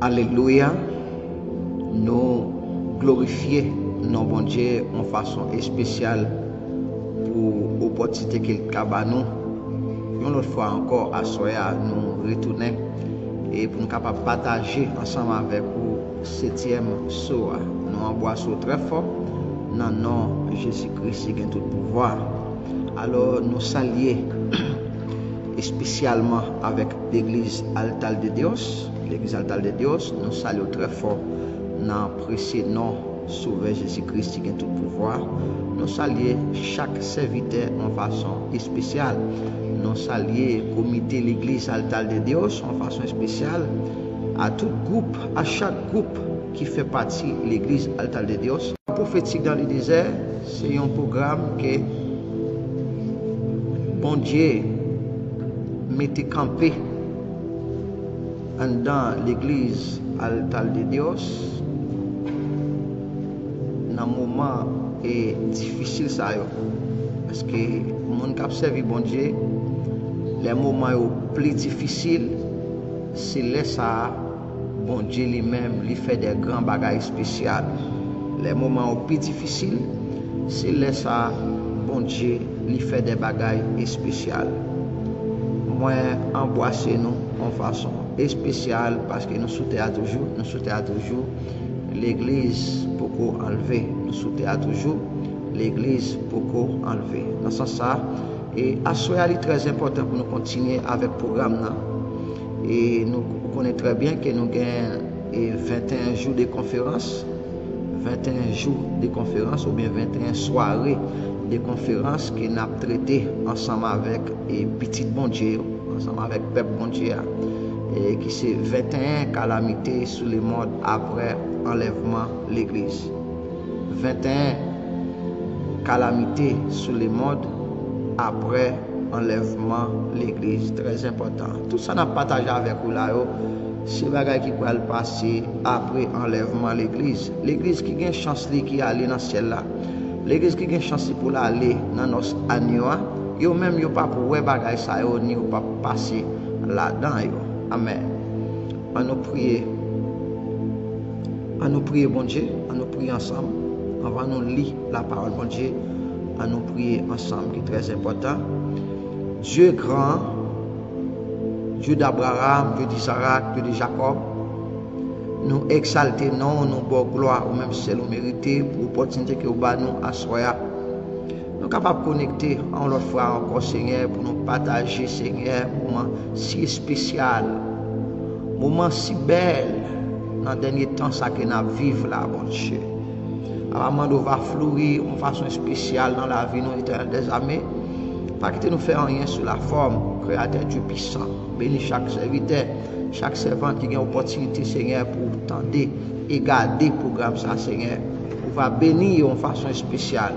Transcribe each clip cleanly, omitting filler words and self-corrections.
Alléluia. Nous glorifier nos bon Dieu en façon spéciale pour l'opportunité qu'il a nous. Une autre fois encore, à Soya, nous retourner et pour nous capables de partager ensemble avec vous 7e soir. Nous embrassons très fort dans le nom de Jésus-Christ qui a tout pouvoir. Alors nous saluons spécialement avec l'église Altar de Dios. L'église Altar de Dios, nous saluons très fort dans le précieux nom Sauveur Jésus-Christ qui a tout pouvoir. Nous saluons chaque serviteur en façon spéciale. Nous saluons le comité de l'église Altar de Dios en façon spéciale. À tout groupe, à chaque groupe qui fait partie de l'église Altar de Dios. Prophétique dans le désert, c'est un programme que bon Dieu mettez campé dans l'église Altar de Dios dans un moment difficile ça parce que mon cap servi bon Dieu les moments plus difficiles c'est là ça bon Dieu lui-même lui fait des grands bagages spéciaux. Les moments plus difficiles c'est là ça bon Dieu lui fait des bagages spéciaux. Moi embrasser nous en façon spéciale parce que nous souhaitons toujours l'église pour enlever, nous souhaitons toujours l'église pour enlever. Dans ce sens et à ce moment très important pour nous continuer avec le programme là. Et nous connaissons très bien que nous avons 21 jours de conférence, 21 jours de conférence ou bien 21 soirées de conférences que nous avons traité ensemble avec et petit bon Dieu, ensemble avec peuple bon Dieu, et qui c'est 21 calamités sur le monde après enlèvement de l'église. 21 calamités sur le monde après enlèvement de l'église. Très important. Tout ça n'a partagé avec vous là. C'est bagay qui va passer après enlèvement de l'église. L'église qui a une chance qui aller dans le ciel là. L'église qui a une chance pour aller dans notre année, yo même yo pas pour bagay ça yo ni pas passer là-dedans yo. Amen. On nous prier. On nous prier bon Dieu, on nous prier ensemble. On va nous lire la parole bon Dieu. On nous prier ensemble qui est très important. Dieu grand, Dieu d'Abraham, Dieu d'Isaac, Dieu de Jacob. Nous exalter non, nous bon gloire ou même si c'est nous mériter pour l'opportunité que vous nous à soya. Nous sommes capables de connecter en l'autre fois encore Seigneur pour nous partager Seigneur moment si spécial, moment si bel dans le dernier temps ça que nous vivons là bon Dieu. Avant de va fleurir de façon spéciale dans la vie nous éternel des armées. Pas que nous faisons rien sur la forme, créateur Dieu puissant. Bénis chaque serviteur, chaque servant qui a une opportunité, Seigneur, pour tenter et garder le programme, ça, Seigneur. On va bénir de façon spéciale.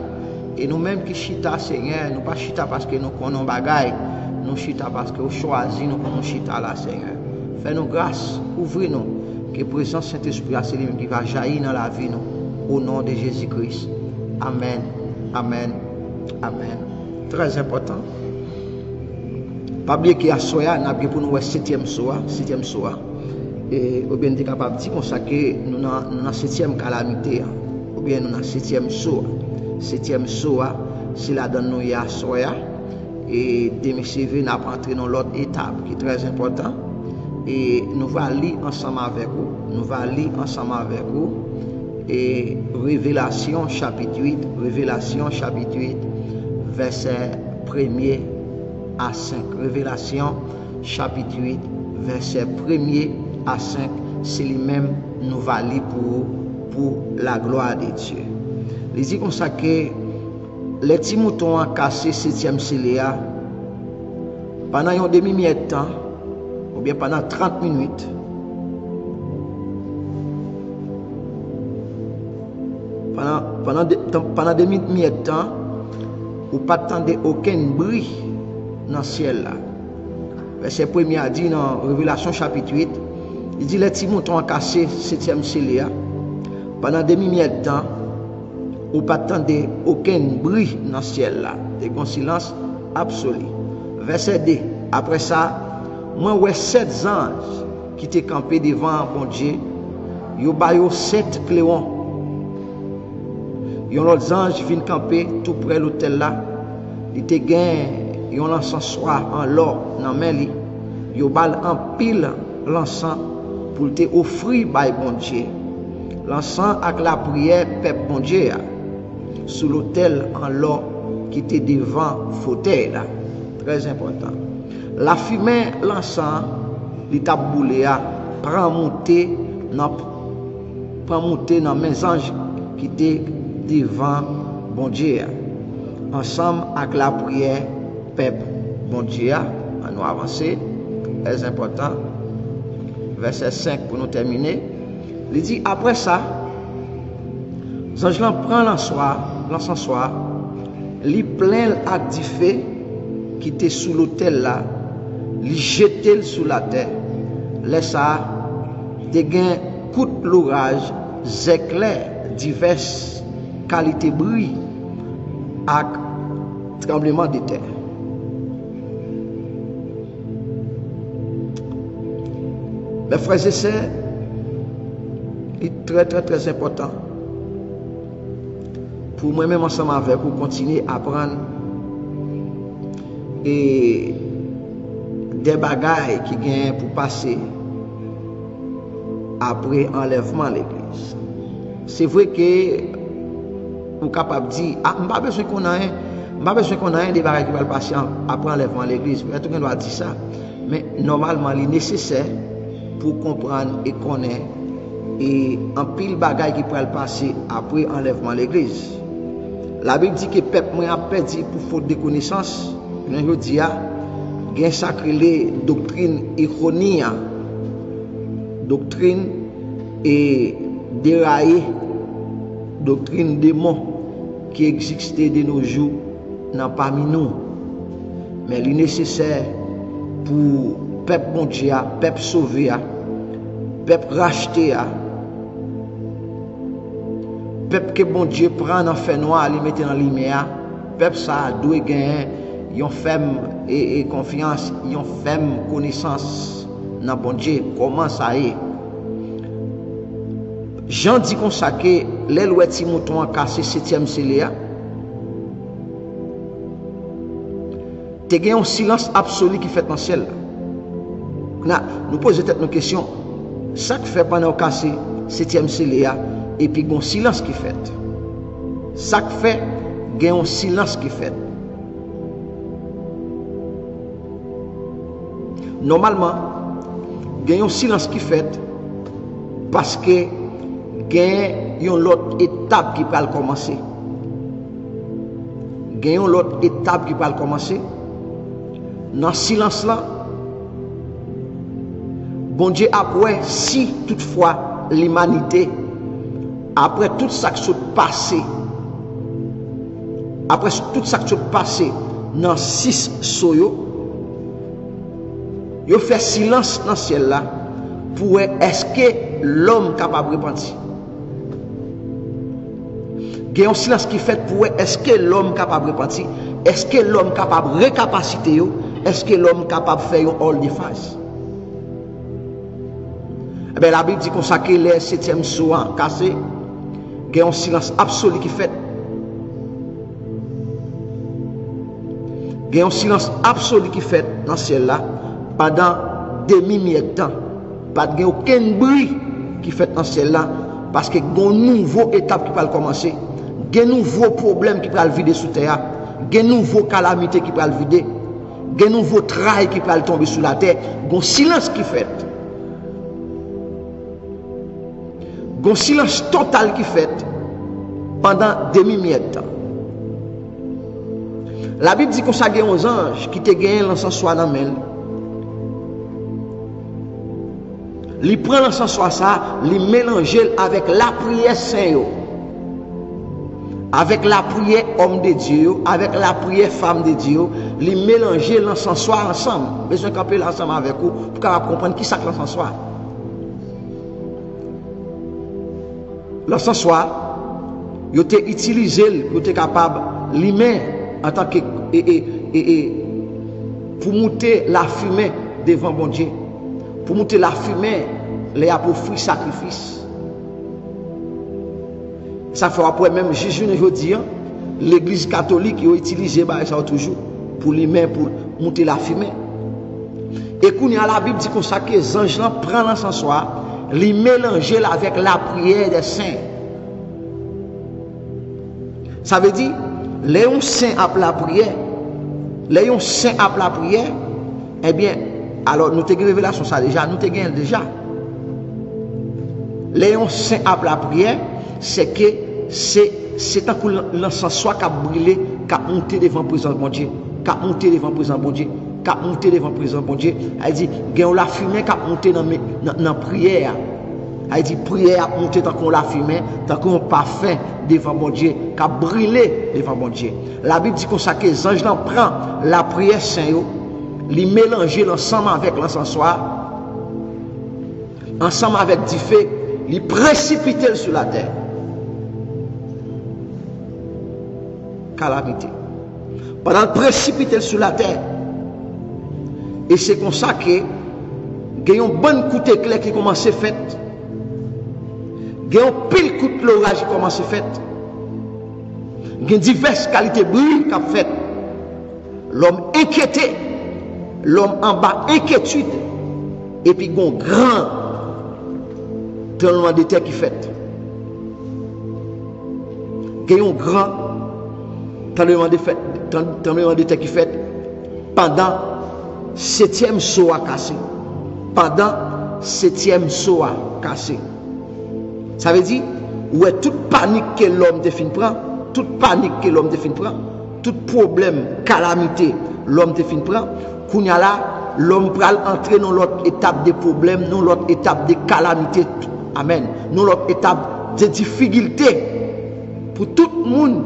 Et nous-mêmes qui chita, Seigneur, nous pas chita parce que nous connaissons bagaille, nous chita parce que nous choisissons, nous connaissons chita là, Seigneur. Fais-nous grâce, ouvrez-nous, que la présence Saint-Esprit, c'est lui qui va jaillir dans la vie, nous, au nom de Jésus-Christ. Amen, amen, amen. Très important. Pas oublier qu'il y a soya, nous avons pour nous 7e soir. Et ou bien nous sommes capables de dire que nous avons la 7e calamité, ou bien nous avons la 7e soir. 7e soir, c'est là dans nous y a soya. Et DMCV n'a pas entré dans l'autre étape qui est très important. Et nous allons lire ensemble avec vous. Et Révélation chapitre 8, verset 1er à 5. Révélation chapitre 8, verset 1er à 5. C'est lui-même nous va lire pour la gloire de Dieu. Il dit comme ça que les petits moutons ont cassé 7e céléa pendant une demi-heure de temps, ou bien pendant 30 minutes. Pendant des demi-heure de temps, ou pas attendre aucun bruit dans le ciel là. Verset 1er a dit dans Révélation chapitre 8, il dit les petits moutons ont cassé 7e céléa pendant des demi-heure de temps, ou pas attendre aucun bruit dans le ciel là. C'est un silence absolu. Verset 2, après ça, moi ouais 7 anges qui était campé devant bon Dieu, yo ba yo 7 cléons. Yon l'autre ange vient camper tout près l'hôtel là. Il te gagne yon l'encensoir en l'or dans main li. Yo bal en pile l'encens pour te offrir by bon Dieu. L'encens avec la prière peuple bon Dieu sous l'autel en l'or qui était devant fauteuil là. Très important. La fumée l'encens li t'a boulé prend monter dans mes anges qui étaient devant bon Dieu. Ensemble avec la prière peuple bon Dieu. On nous avancer. Très important. Verset 5 pour nous terminer. Il dit après ça, l'ange prend l'encensoir, il plein avec du feu qui était sous l'autel là, il jette sous la terre. Laisse ça, des gains coup de l'orage, éclairs, diverses qualités bruit avec tremblement de terre. Mes frères et sœurs, c'est très important pour moi-même ensemble avec vous continuer à apprendre et des bagailles qui gagnent pour passer après enlèvement de l'église. C'est vrai que vous êtes capable de dire, ah, je n'ai pas besoin qu'on ait des bagailles qui vont passer après enlèvement de l'église. Tout le monde doit dire ça. Mais normalement, il est nécessaire pour comprendre et connaître et en pile bagaille qui pourrait passer après enlèvement de l'église. La Bible dit que le peuple a perdu pour faute de connaissance. Je dis, il y a un sacré doctrine erronée, doctrine et déraillée, doctrine démon qui existe de nos jours dans parmi nous. Mais il est nécessaire pour peuple bon Dieu, peuple sauvé, peuple racheté, peuple que bon Dieu prend dans le fait noir, il met dans la lumière, peuple ça doit gagner une ferme et confiance, une ferme connaissance dans bon Dieu. Comment ça est? Jean dit qu'on sait que les lois Timothée a cassé 7e scellé. Tu as un silence absolu qui fait dans le ciel. Nous posons peut-être nos questions. Ça que fait pendant qu'on casse 7e scellé et puis un silence qui fait. Ça que fait un silence qui fait. Normalement, il y a un silence qui fait parce que il y a une autre étape qui peut commencer. Il y a une autre étape qui peut commencer. Dans ce silence-là, bon Dieu, après, si toutefois l'humanité, après tout ça qui s'est passé, après tout ça qui s'est passé dans 6 soyo, il fait silence dans le ciel là pour est-ce que l'homme est capable de repentir. Il y a un silence qui fait pour est-ce que l'homme est capable de repentir. Est-ce que l'homme est capable de récapaciter. Est-ce que l'homme est capable de faire un hall de face. Eh bien, la Bible dit qu'on sait que les 7e soin cassé. Il y a un silence absolu qui fait. Il y a un silence absolu qui fait dans le ciel là pendant demi-minute de temps. Pas de aucun bruit qui fait dans le ciel là parce que il y a une nouvelle étape qui va commencer. Il y a un nouveau problème qui va vider sous terre. Il y a une nouvelle calamité qui va vider. Il y a un nouveau travail qui va tomber sur la terre. Il y a un silence qui fait. Il y a un silence total qui fait pendant demi-minute de temps. La Bible dit qu'on s'est gagné aux anges qui te gagné l'encensoir dans main. Il prend l'encensoir ça, il mélange avec la prière saint, avec la prière homme de Dieu, avec la prière femme de Dieu, il mélange l'encensoir ensemble. Besoin de camper ensemble avec vous pour comprendre qui c'est l'encensoir. L'encensoir, il a utilisé, il était capable de l'aimer en tant que pour monter la fumée devant bon Dieu. pour monter la fumée, les a pour offrir sacrifice. Ça fait après même Jésus ne veut dire l'église catholique qui a utilisé ça toujours pour lui-même pour monter la fumée. Et quand la Bible dit comme ça que les anges prennent l'encensoir, les mélanger avec la prière des saints. Ça veut dire les saints appellent la prière, les saints appellent la prière, eh bien, alors nous avons une révélation ça déjà, nous avons déjà. Les saints appellent la prière, c'est que c'est un coup l'encensoir qui a brûlé, qui a monté devant le présent de Dieu, qui a monté devant le présent de Dieu, qui a monté devant le présent de Dieu. Elle dit, il y a la fumée qui a monté dans la prière. Elle dit, prière a monté tant qu'on la fumée, tant qu'on parfum devant mon Dieu, qui a brûlé devant mon Dieu. La Bible dit comme ça que les anges prennent la prière sainte, les mélanger ensemble avec l'encensoir, ensemble avec du feu, les précipiter sur la terre. Calamité. Pendant le précipiter sur la terre. Et c'est comme ça que il y a un bon coup d'éclair qui commence à faire. Il y a un pile coup de l'orage qui commence à faire. Il y a diverses qualités de bruit qui a fait. L'homme inquiété, l'homme en bas inquiétude, et puis il y a un grand tremblement de terre qui fait. Il y a un grand tremblement de terre qui fait pendant 7e saut à casser. Pendant 7e saut à casser. Ça veut dire, ouais, toute panique que l'homme définit prend, toute panique que l'homme définit prend, tout problème, calamité, l'homme définit prend, qu'on y a là, l'homme pral entrer dans l'autre étape des problèmes, dans l'autre étape des calamités. Amen. Dans l'autre étape des difficultés. Pour tout le monde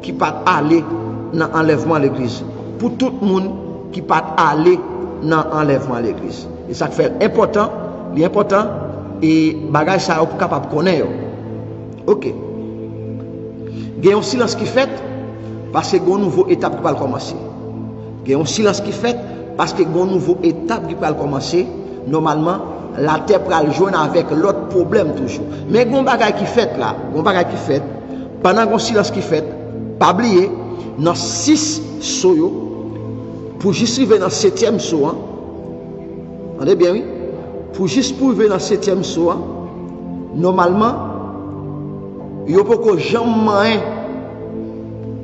qui peut aller dans l'enlèvement à l'église. Pour tout le monde qui peut aller dans l'enlèvement à l'église. Et ça fait important, l'important, et bagage ça est capable de connaître. Ok. Il y a un silence qui fait parce que il y a une nouvelle étape qui va commencer. Il y a un silence qui fait parce que il y a une nouvelle étape qui va commencer. Normalement, la terre va le joindre avec l'autre problème toujours. Mais il y a un bagage qui fait là, pendant qu'il y a un silence qui fait, pas oublier, dans 6 sauts, pour juste arriver dans le 7e saut, entendez bien, oui? Pour juste arriver dans le 7e saut, normalement, il n'y a pas que jamais,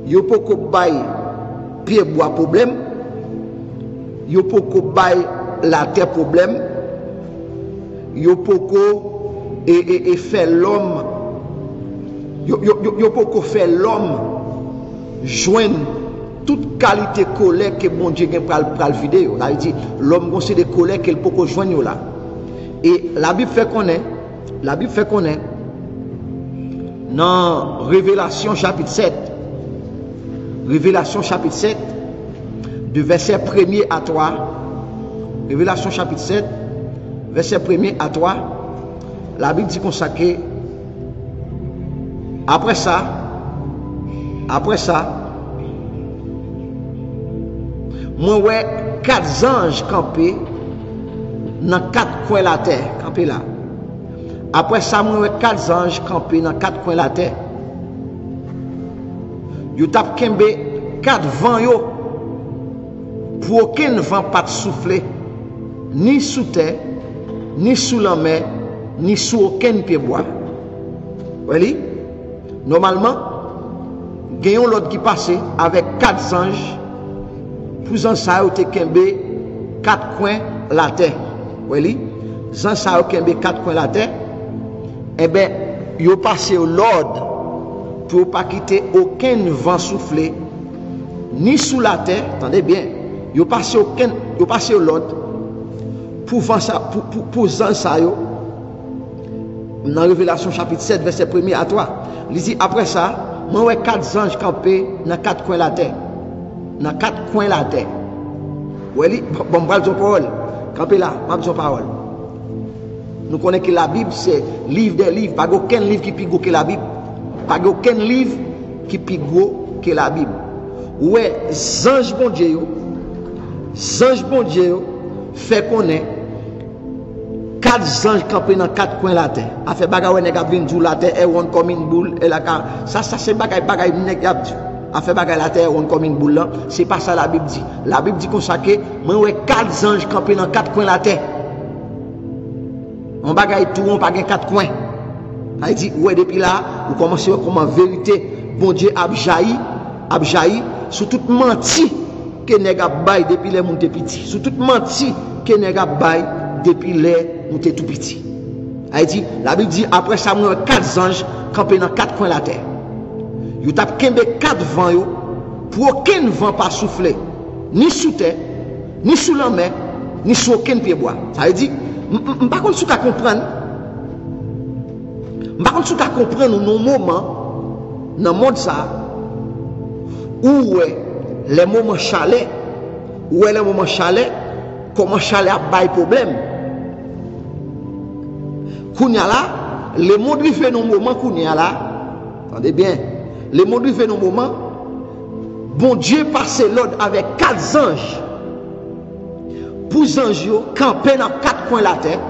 il n'y a pas que bail pied bois problème, il n'y a pas que bail la terre problème, il n'y a pas que faire l'homme, il n'y a pas que faire l'homme joindre toute qualité colère que bon Dieu a pour le vidéo. Ça veut dire l'homme c'est des colères qu'il peut joindre là. Et la Bible fait qu'on est dans Révélation chapitre 7. Révélation chapitre 7 de verset 1er à 3. Révélation chapitre 7 verset 1er à 3. La Bible dit qu'on s'acque. Après ça, moi ouais 4 anges campés dans 4 coins de la terre, campés là. Après ça, moi ouais 4 anges campés dans 4 coins de la terre. Yo tap kembe 4 vents yo pour aucun vent pas souffler ni sous terre, ni sous la mer, ni sous aucun pied bois. Voyez? Normalement, gagnons l'autre qui passait avec 4 anges pour en ça te kembe 4 coins la terre. Voyez? Zan ça kembe 4 coins la terre. Eh bien, yo passé au l'ordre pour pas quitter aucun vent soufflé ni sous la terre, attendez bien, yo passé au l'ordre pour vent ça pour zan ça yo dans Révélation chapitre 7 verset 1er à 3. Il dit après ça, moi ouais 4 anges campés dans 4 coins la terre. Dans 4 coins la terre. Oui, bon bral de parole. Campé là, m'a de parole. Nous connaissons que la Bible c'est livre des livres, pas aucun livre qui plus gros que la Bible. Pas aucun livre qui plus gros que la Bible. Ouais, ange bon Dieu fait connaître 4 anges campés dans 4 coins de la terre. A fait bagay nèg a vinn la terre est rond comme une boule et la ça c'est bagay nèg a dit. A fait bagay la terre rond comme une boule là, c'est pas ça la Bible dit. La Bible dit consacré, moi ouais 4 anges campés dans 4 coins de la terre. On bagay tout on pas 4 coins. Ça dit ouais depuis là, vous commencez comme en vérité bon Dieu a jailli sur toute menti que nèg a bail depuis les moun te petit. Sur toute menti que nèg a bail depuis les moun te tout petit. Ça dit la Bible dit après ça moi 4 anges campés dans 4 coins de la terre. Yo tap kembe 4 vents yo pour aucun vent pas souffler ni sous terre ni sous la mer ni sur aucun pied bois. Ça veut dire par contre sou ka comprendre nos moments dans monde ça où les moments chalets comment chalet a bail problème kounya là le monde lui fait nos moments kounya là attendez bien le monde fait nos moments bon Dieu passe l'ordre avec 4 anges pour anges camper dans 4 coins de la terre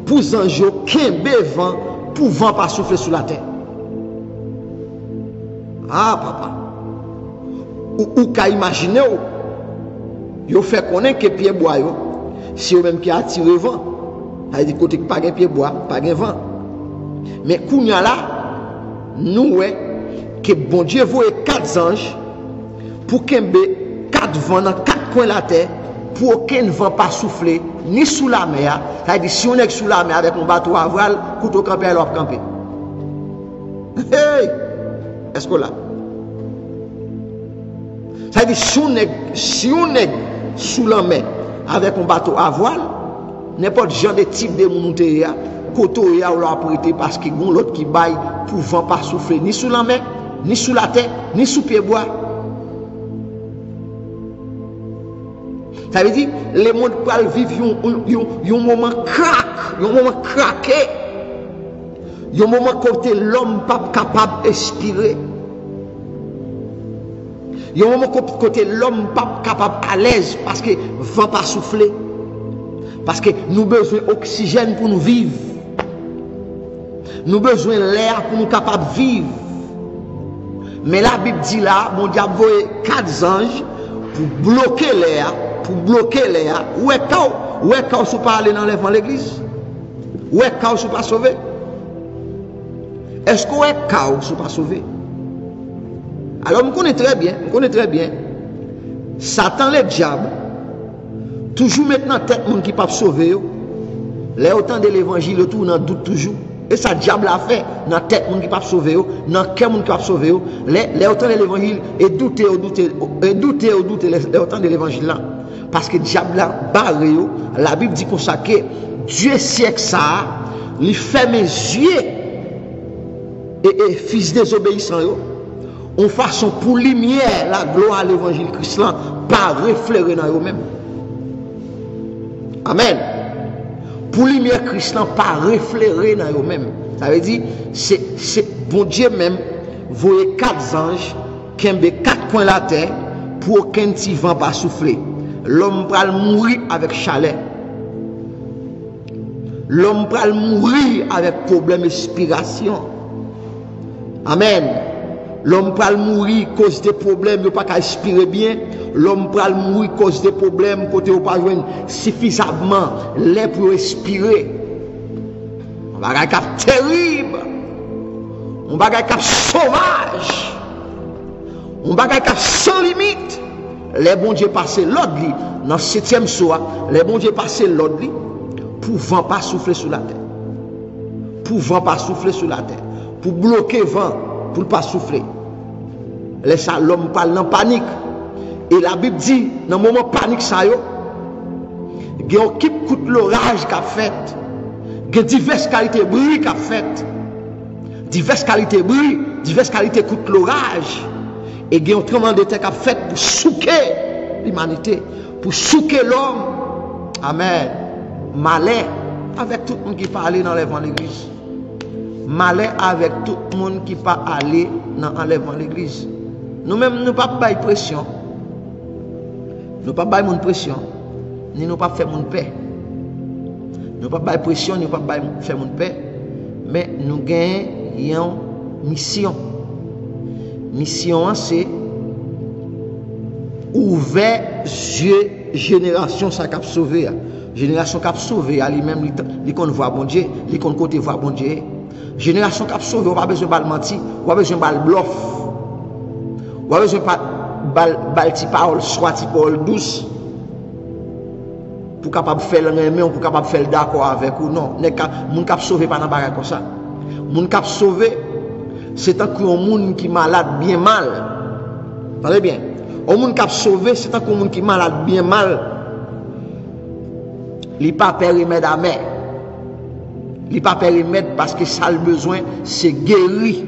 pour anges kembe vent pour vent pas souffler sur la terre. Ah papa ou ka imaginer yo fait connaître que pied bois yo si eux même qui attire vent ça dit côté pas gain pied bois pas gain vent mais kounya là nous que bon Dieu voit 4 anges pour kembe 4 vents dans 4 coins de la terre pour aucun vent pas souffler ni sous la mer. Ça dit si on est sous la mer avec un bateau à voile couteau camper alors camper. Hey, est-ce que là ça dit si on est sous la mer avec un bateau à voile n'importe genre de type de monter côté ya ou l'a prêté parce que gon l'autre qui baille pour vent pas souffler ni sous la mer ni sous la terre ni sous pied bois. Ça veut dire les mondes peuvent vivre un moment crack, un moment craqué, un moment côté l'homme pas capable d'expirer, un moment côté l'homme pas capable à l'aise parce que vent pas souffler, parce que nous besoin d'oxygène pour nous vivre, nous besoin l'air pour nous capable de vivre. Mais la Bible dit là, mon diable voyait 4 anges pour bloquer l'air. Où est quand vous parlez dans l'église? Où est quand vous pas sauvé? Est-ce que où est quand vous pas sauvé? Alors, on connaît très bien. Satan, le diable, toujours maintenant tête monde qui pas sauvé. Les autant de l'évangile, tout on doute toujours. Et ça diable a fait dans tête monde qui pas sauvé, dans cœur monde qui pas sauvé. Les autant de l'évangile et douter les autant de l'évangile là. Parce que le diable a barré, la Bible dit qu'on sait que Dieu sait que ça, il fait mes yeux et fils désobéissant, en façon pour lumière la gloire à l'évangile Christ là, pas refléter dans eux-mêmes. Amen. Pour lumière Christ là, pas refléter dans eux-mêmes. Ça veut dire, c'est bon Dieu même, voyez 4 anges qui ont 4 coins de la terre pour aucun petit vent pas souffler. L'homme va mourir avec chalet. L'homme va mourir avec problème d'expiration. Amen. L'homme va mourir à cause des problèmes, il ne peut pas expirer bien. L'homme va mourir à cause des problèmes, côté il ne peut pas joindre suffisamment l'air pour respirer. On va avoir un cap terrible. On va avoir un cap sauvage. On va avoir un cap sans limite. Les bons dieux passaient l'autre lit, dans le 7e soir, les bons dieux passaient l'autre lit, pour vent pas souffler sur la terre. Pour vent pas souffler sur la terre. Pour bloquer vent, pour ne pas souffler. Laissez l'homme parle dans panique. Et la Bible dit, dans le moment panique, ça y est, il y a qui coûte l'orage qu'a fait. Il y a diverses qualités de bruit qu'a fait. Diverses qualités de bruit, diverses qualités coûte l'orage. Et il y a un tremblement de terre qui a fait pour souquer l'humanité, pour souquer l'homme. Amen. Malheur avec tout le monde qui parle dans l'enlèvement de l'église. Malheur avec tout le monde qui parle dans l'enlèvement de l'église. Nous-mêmes, nous ne pouvons pas faire pression. Nous ne pouvons pas faire pression. Ni nous ne pouvons pas faire mon paix. nous pas bailler pression, nous pas faire mon paix, mais nous gagnons une mission. Mission c'est ouvert yeux génération ça cap sauver. Génération cap sauver lui-même il qu'on voit bon Dieu, il qu'on côté voir bon Dieu. Génération cap sauver, on pas besoin de mentir, on pas besoin de bluff. On pas besoin de ti parole soit ti parole douce. Pour capable faire le aimer, pour capable faire d'accord avec ou non, moun cap sauver pas dans bagarre comme ça. Moun cap sauver c'est un monde qui malade bien mal. Entendez bien. Un monde qui a sauvé, c'est un monde qui malade bien mal. Il n'y a pas de remède à mettre. Il n'y a pas de remède parce que ça a besoin, c'est guéri.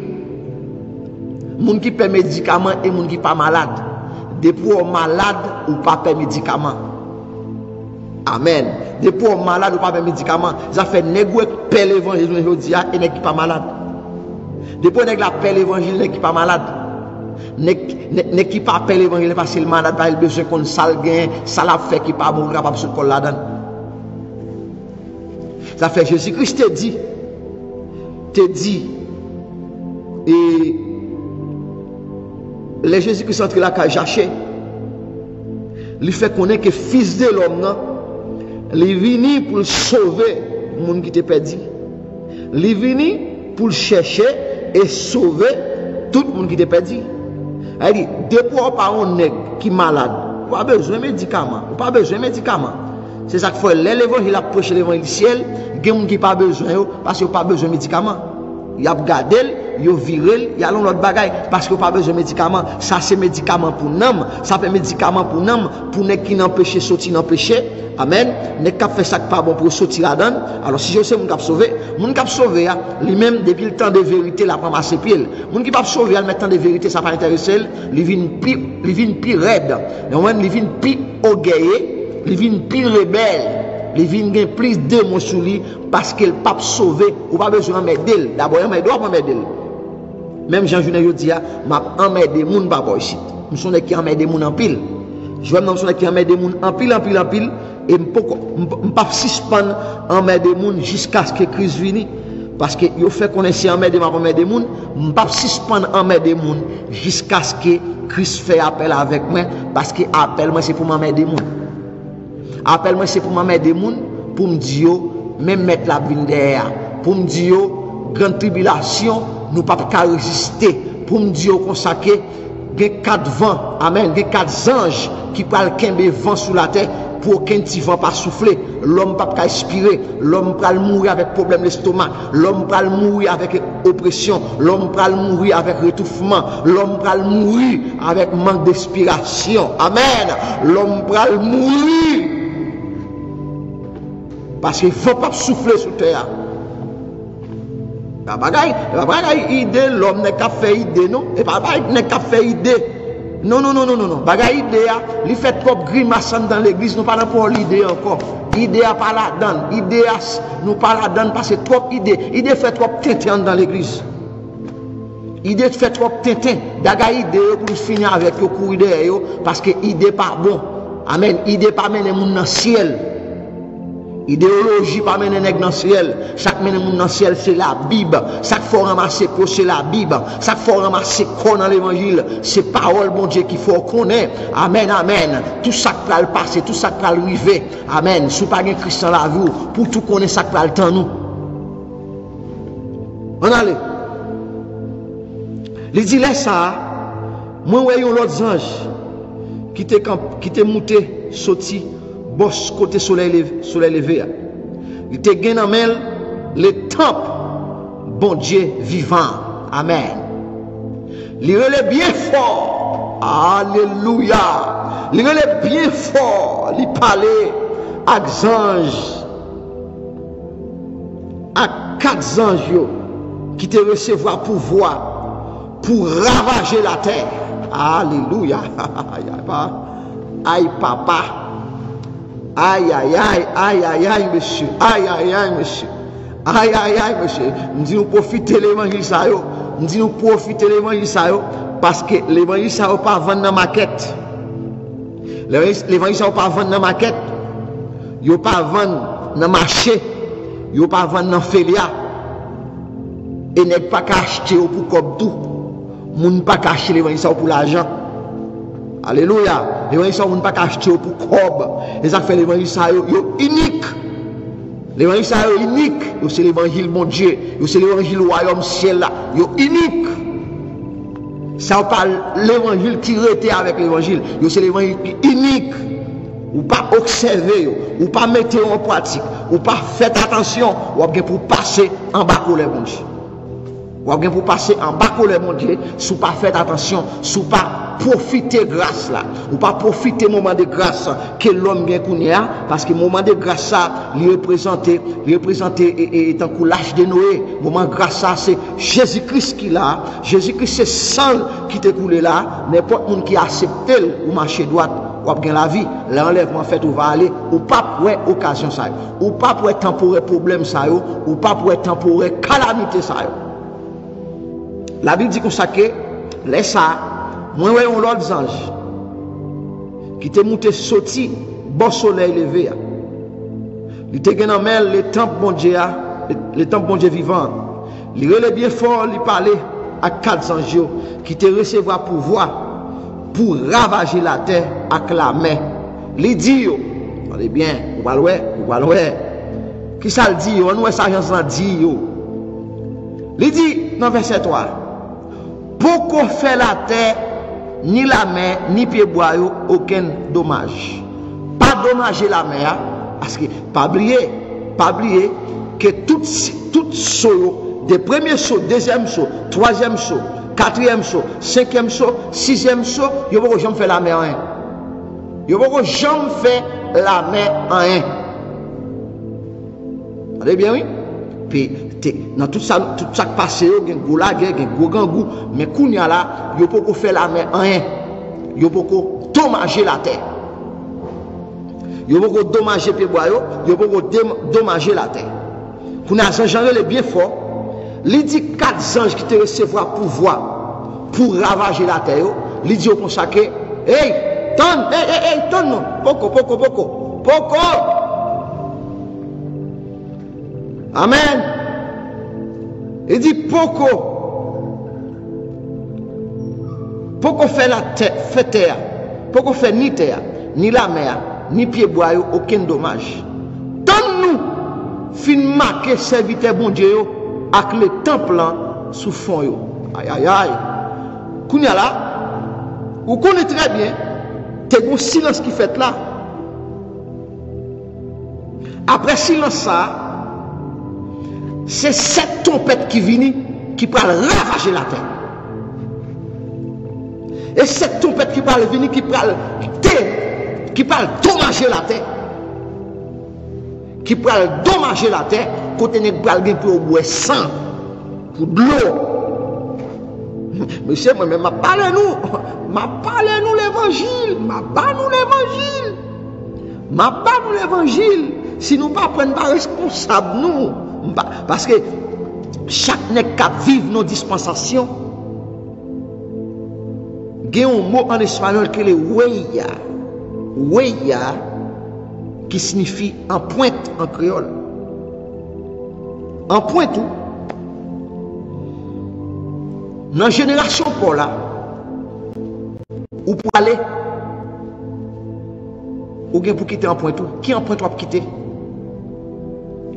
Monde qui peut médicament et monde qui pas malade. Depuis on malade ou pas de médicament. Amen. Depuis on malade ou pas de médicament, ça fait négouer paix l'évangile aujourd'hui et n'est pas malade. Depuis on la paix l'évangile n'est pas malade. N'est qui pas paix l'évangile parce qu'il malade, il a besoin qu'on sale gain, ça l'a fait qui pas mourir capable de coller là-dedans. Ça fait Jésus-Christ te dit et les Jésus-Christ entre la cage chercher. Il fait connaître que fils de l'homme il est venu pour sauver le monde qui te perdu. Il est venu pour chercher et sauver tout le monde qui te perdu. Il dit, depuis on pas un nègre qui est malade, on pas besoin de médicaments, on pas besoin de médicaments. C'est ça qu'il faut l'évangile approche l'évangile du ciel, il y a des gens qui pas besoin parce qu'ils pas besoin de médicaments. Il a gardé, il a viré, il y a l'autre bagaille parce qu'il pas besoin de médicaments. Ça c'est médicament pour nous, ça fait médicament pour nous, pour ne qui n'empêcher sortir dans péché. Amen. Ne cap fait ça pas bon pour sortir là-dedans. Alors si je sais mon cap sauver lui-même depuis le temps de vérité la prend à ses pieds. Mon qui pas sauver le temps de vérité ça pas intéresser, il vient pire raide. Il vient pire orgueilleux, il vient pire rebelle. Il vient gagner plus de mots sur lui parce qu'il pas sauver ou pas besoin d'aider. D'abord il doit pas m'aider. Même Jean Journal dit m'a emmener moun pas ici. Nous sommes qui emmener moun en pile. Je vais nous sommes qui emmener moun en pile et pas suspendre emmener moun jusqu'à ce que Christ vienne parce que yo fait connaître emmener moun, pas suspendre emmener moun jusqu'à ce que Christ fait appel avec moi parce que appel moi c'est pour m'emmener moun. Appel moi c'est pour m'emmener moun pour me dire même mettre la vie derrière pour me dire grande tribulation nous pas résister pour me dire comme ça que il y a 4 vents, amen, il y a 4 anges qui parlent qu'un vent sur la terre pour qu'un petit vent pas souffler. L'homme pas respirer, l'homme va mourir avec problème d'estomac, l'homme va mourir avec oppression, l'homme va mourir avec rétouffement, l'homme va mourir avec manque d'inspiration. Amen. L'homme va mourir parce qu'il ne faut pas souffler sur terre. La bagaille idée, l'homme n'est qu'à faire idée, non? Et pas n'est qu'à faire idée. Non. Bagaille idée, il fait trop grimace dans l'église, nous parlons pour l'idée encore. Idée à pas là-dedans. Idée nous pas là-dedans parce que trop idée. Idée fait trop tintin dans l'église. Idée fait trop tintin. Bagaille idée pour finir avec le courir derrière parce que idée pas bon. Amen. Idée pas mener moun dans le ciel. Idéologie pas mener nèg dans ciel. Chaque mène moun dans ciel c'est la Bible. Chaque fois ramasser quoi c'est la Bible. Chaque fois ramasser quoi dans l'évangile, c'est parole bon Dieu qu'il faut connaître. Amen. Tout ça qui va le passer, tout ça qui va arriver. Amen. Si pas un Christ dans la vie pour tout connaître ça qui va le temps nous. On allez. Il dit là ça, moi voyons l'autre ange qui te monté sorti boss côté soleil levé. Il te gagne en main le temple bon Dieu vivant. Amen. Il relève bien fort. Alléluia. Il relève bien fort. Il parlait à anges. À 4 anges qui te recevoir pouvoir pour ravager la terre. Alléluia. Aïe papa. Aïe, monsieur. Aïe, monsieur. Aïe, monsieur. Nous disons profiter de l'évangile ça yo. Nous disons profiter de l'évangile ça yo parce que l'évangile ça yo pas vendre dans maquette. L'évangile ça yo pas vendre dans maquette. Yo pas vendre dans marché. yo pas vendre dans félia. Et n'est pas acheter pour comme tout. Moun pas acheter l'évangile ça pour l'argent. Alléluia. L'évangile ça moun pas acheter pour cob. Et ça fait l'évangile ça yo unique. L'évangile ça yo unique. C'est l'évangile mon Dieu. C'est l'évangile royaume ciel là. Yo unique. Ça parle l'évangile qui était avec l'évangile. C'est l'évangile unique. Ou pas observer, ou pas mettre en pratique, ou pas faire attention, ou bien pour passer en bas pour les bon Dieu. Ou bien pour passer en bas pour les bon Dieu, sous pas faire attention, sous pas profiter grâce là, ou pas profiter moment de grâce que l'homme vient connaître, parce que moment de grâce ça, il représente tant que l'âge de Noé. Moment de grâce ça, c'est Jésus-Christ qui l'a. Jésus-Christ c'est sang qui t'est coulé là. N'importe monde qui accepte ou marcher droite, ou bien la vie, l'enlèvement fait ou va aller, ou pas pour occasion ça, ou pas pour temporaire problème ça, ou pas pour temporaire calamité ça. La Bible dit comme ça que laisse ça, moi voyons l'autre ange qui t'est monté sorti bon soleil levé. Il était dans main le temple bon Dieu, le temple bon Dieu vivant. Il relève bien fort, il parlait à 4 anges qui te recevoir pouvoir pour ravager la terre avec la main. Il dit, allez bien, vous allez qui ça le dit, on nous ça dit. Il dit dans verset 3, pour qu'on fait la terre, ni la mer, ni pied bois, aucun dommage. Pas dommager la mer, parce que pas oublier que tout saut, des premiers sauts, deuxième saut, troisième saut, quatrième saut, cinquième saut, sixième saut, il ne faut jamais faire la mer en un. Il ne faut jamais faire la mer en un. Vous allez bien, oui? Puis, dans tout ça qui passe, il y a un gros lag, il y a un gros gangou, mais quand il y a là, il ne faut pas faire la mer en un. Il ne faut pas dommager la terre. Il ne faut pas dommager les bois, il ne faut pas dommager la terre. Quand on a changé bien fort, il dit 4 anges qui te recevront pouvoir pour ravager la terre. Il dit comme ça que, hey, tonne, non, poco. Amen. Il dit poco fait la terre, fait terre, poco fait ni terre, ni la mer, ni pied bois, aucun dommage. Donne-nous, fin marquer serviteur bon Dieu, avec le temple sous fond. Aïe. Kounya là, vous connaissez très bien, c'est un silence qui fait là. Après silence ça, c'est cette tempête qui vient, qui peut ravager la terre. Et cette tempête qui peut venir, qui peut dommager la terre. Qui peut dommager la terre, côté n'est pas pour boire sang, pour de l'eau. Monsieur, moi-même, m'a parlé nous l'évangile. Si nous ne prenons pas responsable, nous. Parce que chaque n'est qu'à vivre nos dispensations. Il y a un mot en espagnol qui est weya, qui signifie en pointe en créole. En pointe où? Dans la génération pour là, ou pour aller, ou bien pour quitter en pointe où? Qui en pointe ou pour quitter?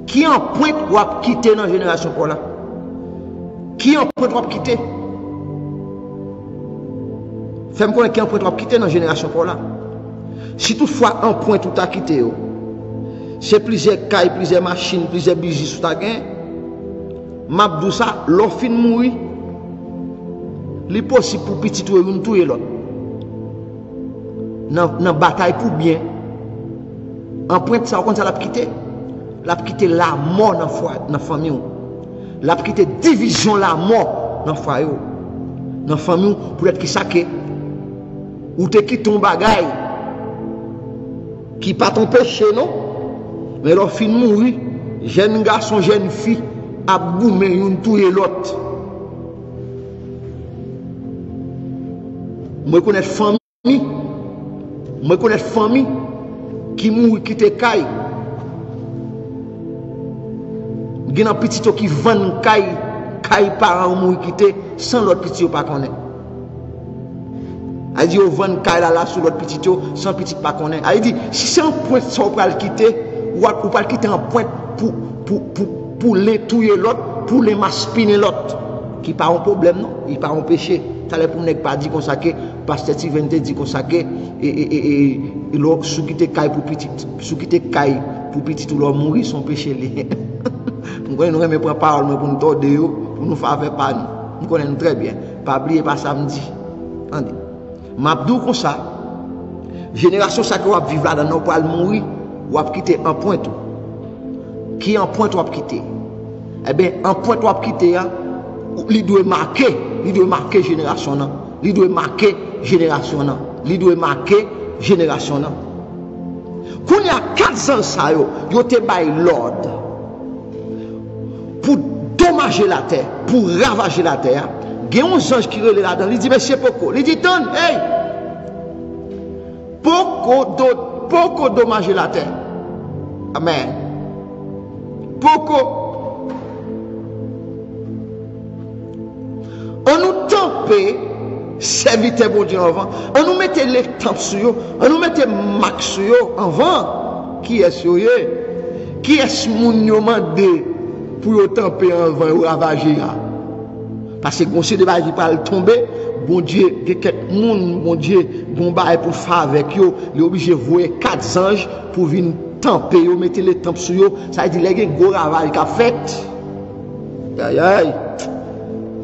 Qui en pointe ou pour quitter dans la génération pour là? Qui en pointe ou pour quitter? Fais-moi connaître qui en pointe ou pour quitter dans la génération pour là. Si toutefois en pointe ou t'as quitté, c'est plusieurs cailles, plusieurs machines, plusieurs bijoux sous ta gain. Mabdou ça, l'on fin mourir. Il est possible pour petit ou une touye l'autre. Dans bataille pour bien. En pointe ça, on ça l'a quitté. L'a quitté la mort dans la famille. L'a quitté division la mort dans la famille. Dans la famille, pour être qui ça que ou te quitte ton bagaille qui pas ton péché non. Mais l'on fin mourir, jeune garçon, jeune fille, a boumé une touye l'autre. Moi connais famille qui mourit qui te caille. Il y a un petit qui vend caille parents mourir quitter sans l'autre petit pas connaît. Il dit, on vend caille là sur l'autre petit sans petit pas connaît. Il dit, si c'est un point ça on va le quitter, ou pas le quitter en point pour les tuer l'autre, pour les maspiner l'autre. Qui pas un problème non, il pas un péché. Ça les pour ne pas dire qu'on saque, pasteur Steven te dit qu'on saque et l'autre sous quitter caille pour petit, sous quitter caille pour petit ou l'homme mourir son péché lié. Nous connaissons nous prendre parole pour nous torder pour nous faire pas nous. Nous connaissons très bien. Pas oublier pas samedi. Attendez. M'abdou comme ça. Génération ça que va vivre là dans pour mourir ou va quitter un point tout. Qui en point tu vas quitter. Eh bien en point tu vas quitter il doit marquer génération là. Il doit marquer génération là. Il doit marquer génération là. Quand il y a 4 ans ça yo te bail l'ordre pour dommager la terre, pour ravager la terre. Il y a un ange qui relève là-dedans. Il dit, mais c'est Poko. Il dit, donne, hey! Poko dommager la terre. Amen. Poko. On nous tempait, serviteur bon Dieu avant. On nous mettait les tempes sur eux. On nous mettait max sur eux avant. Qui est sur eux? Qui est-ce moun yo mandé pour temper avant ou ravager? Parce que conseil de base qui parle tomber, bon Dieu, quelqu'un moun, bon Dieu, bon bail pour faire avec eux, il est obligé de voir 4 anges pour venir temper, yo mettre les tempes sur eux. Ça veut dire les gens gros ravage qu'a fait. Aïe aïe.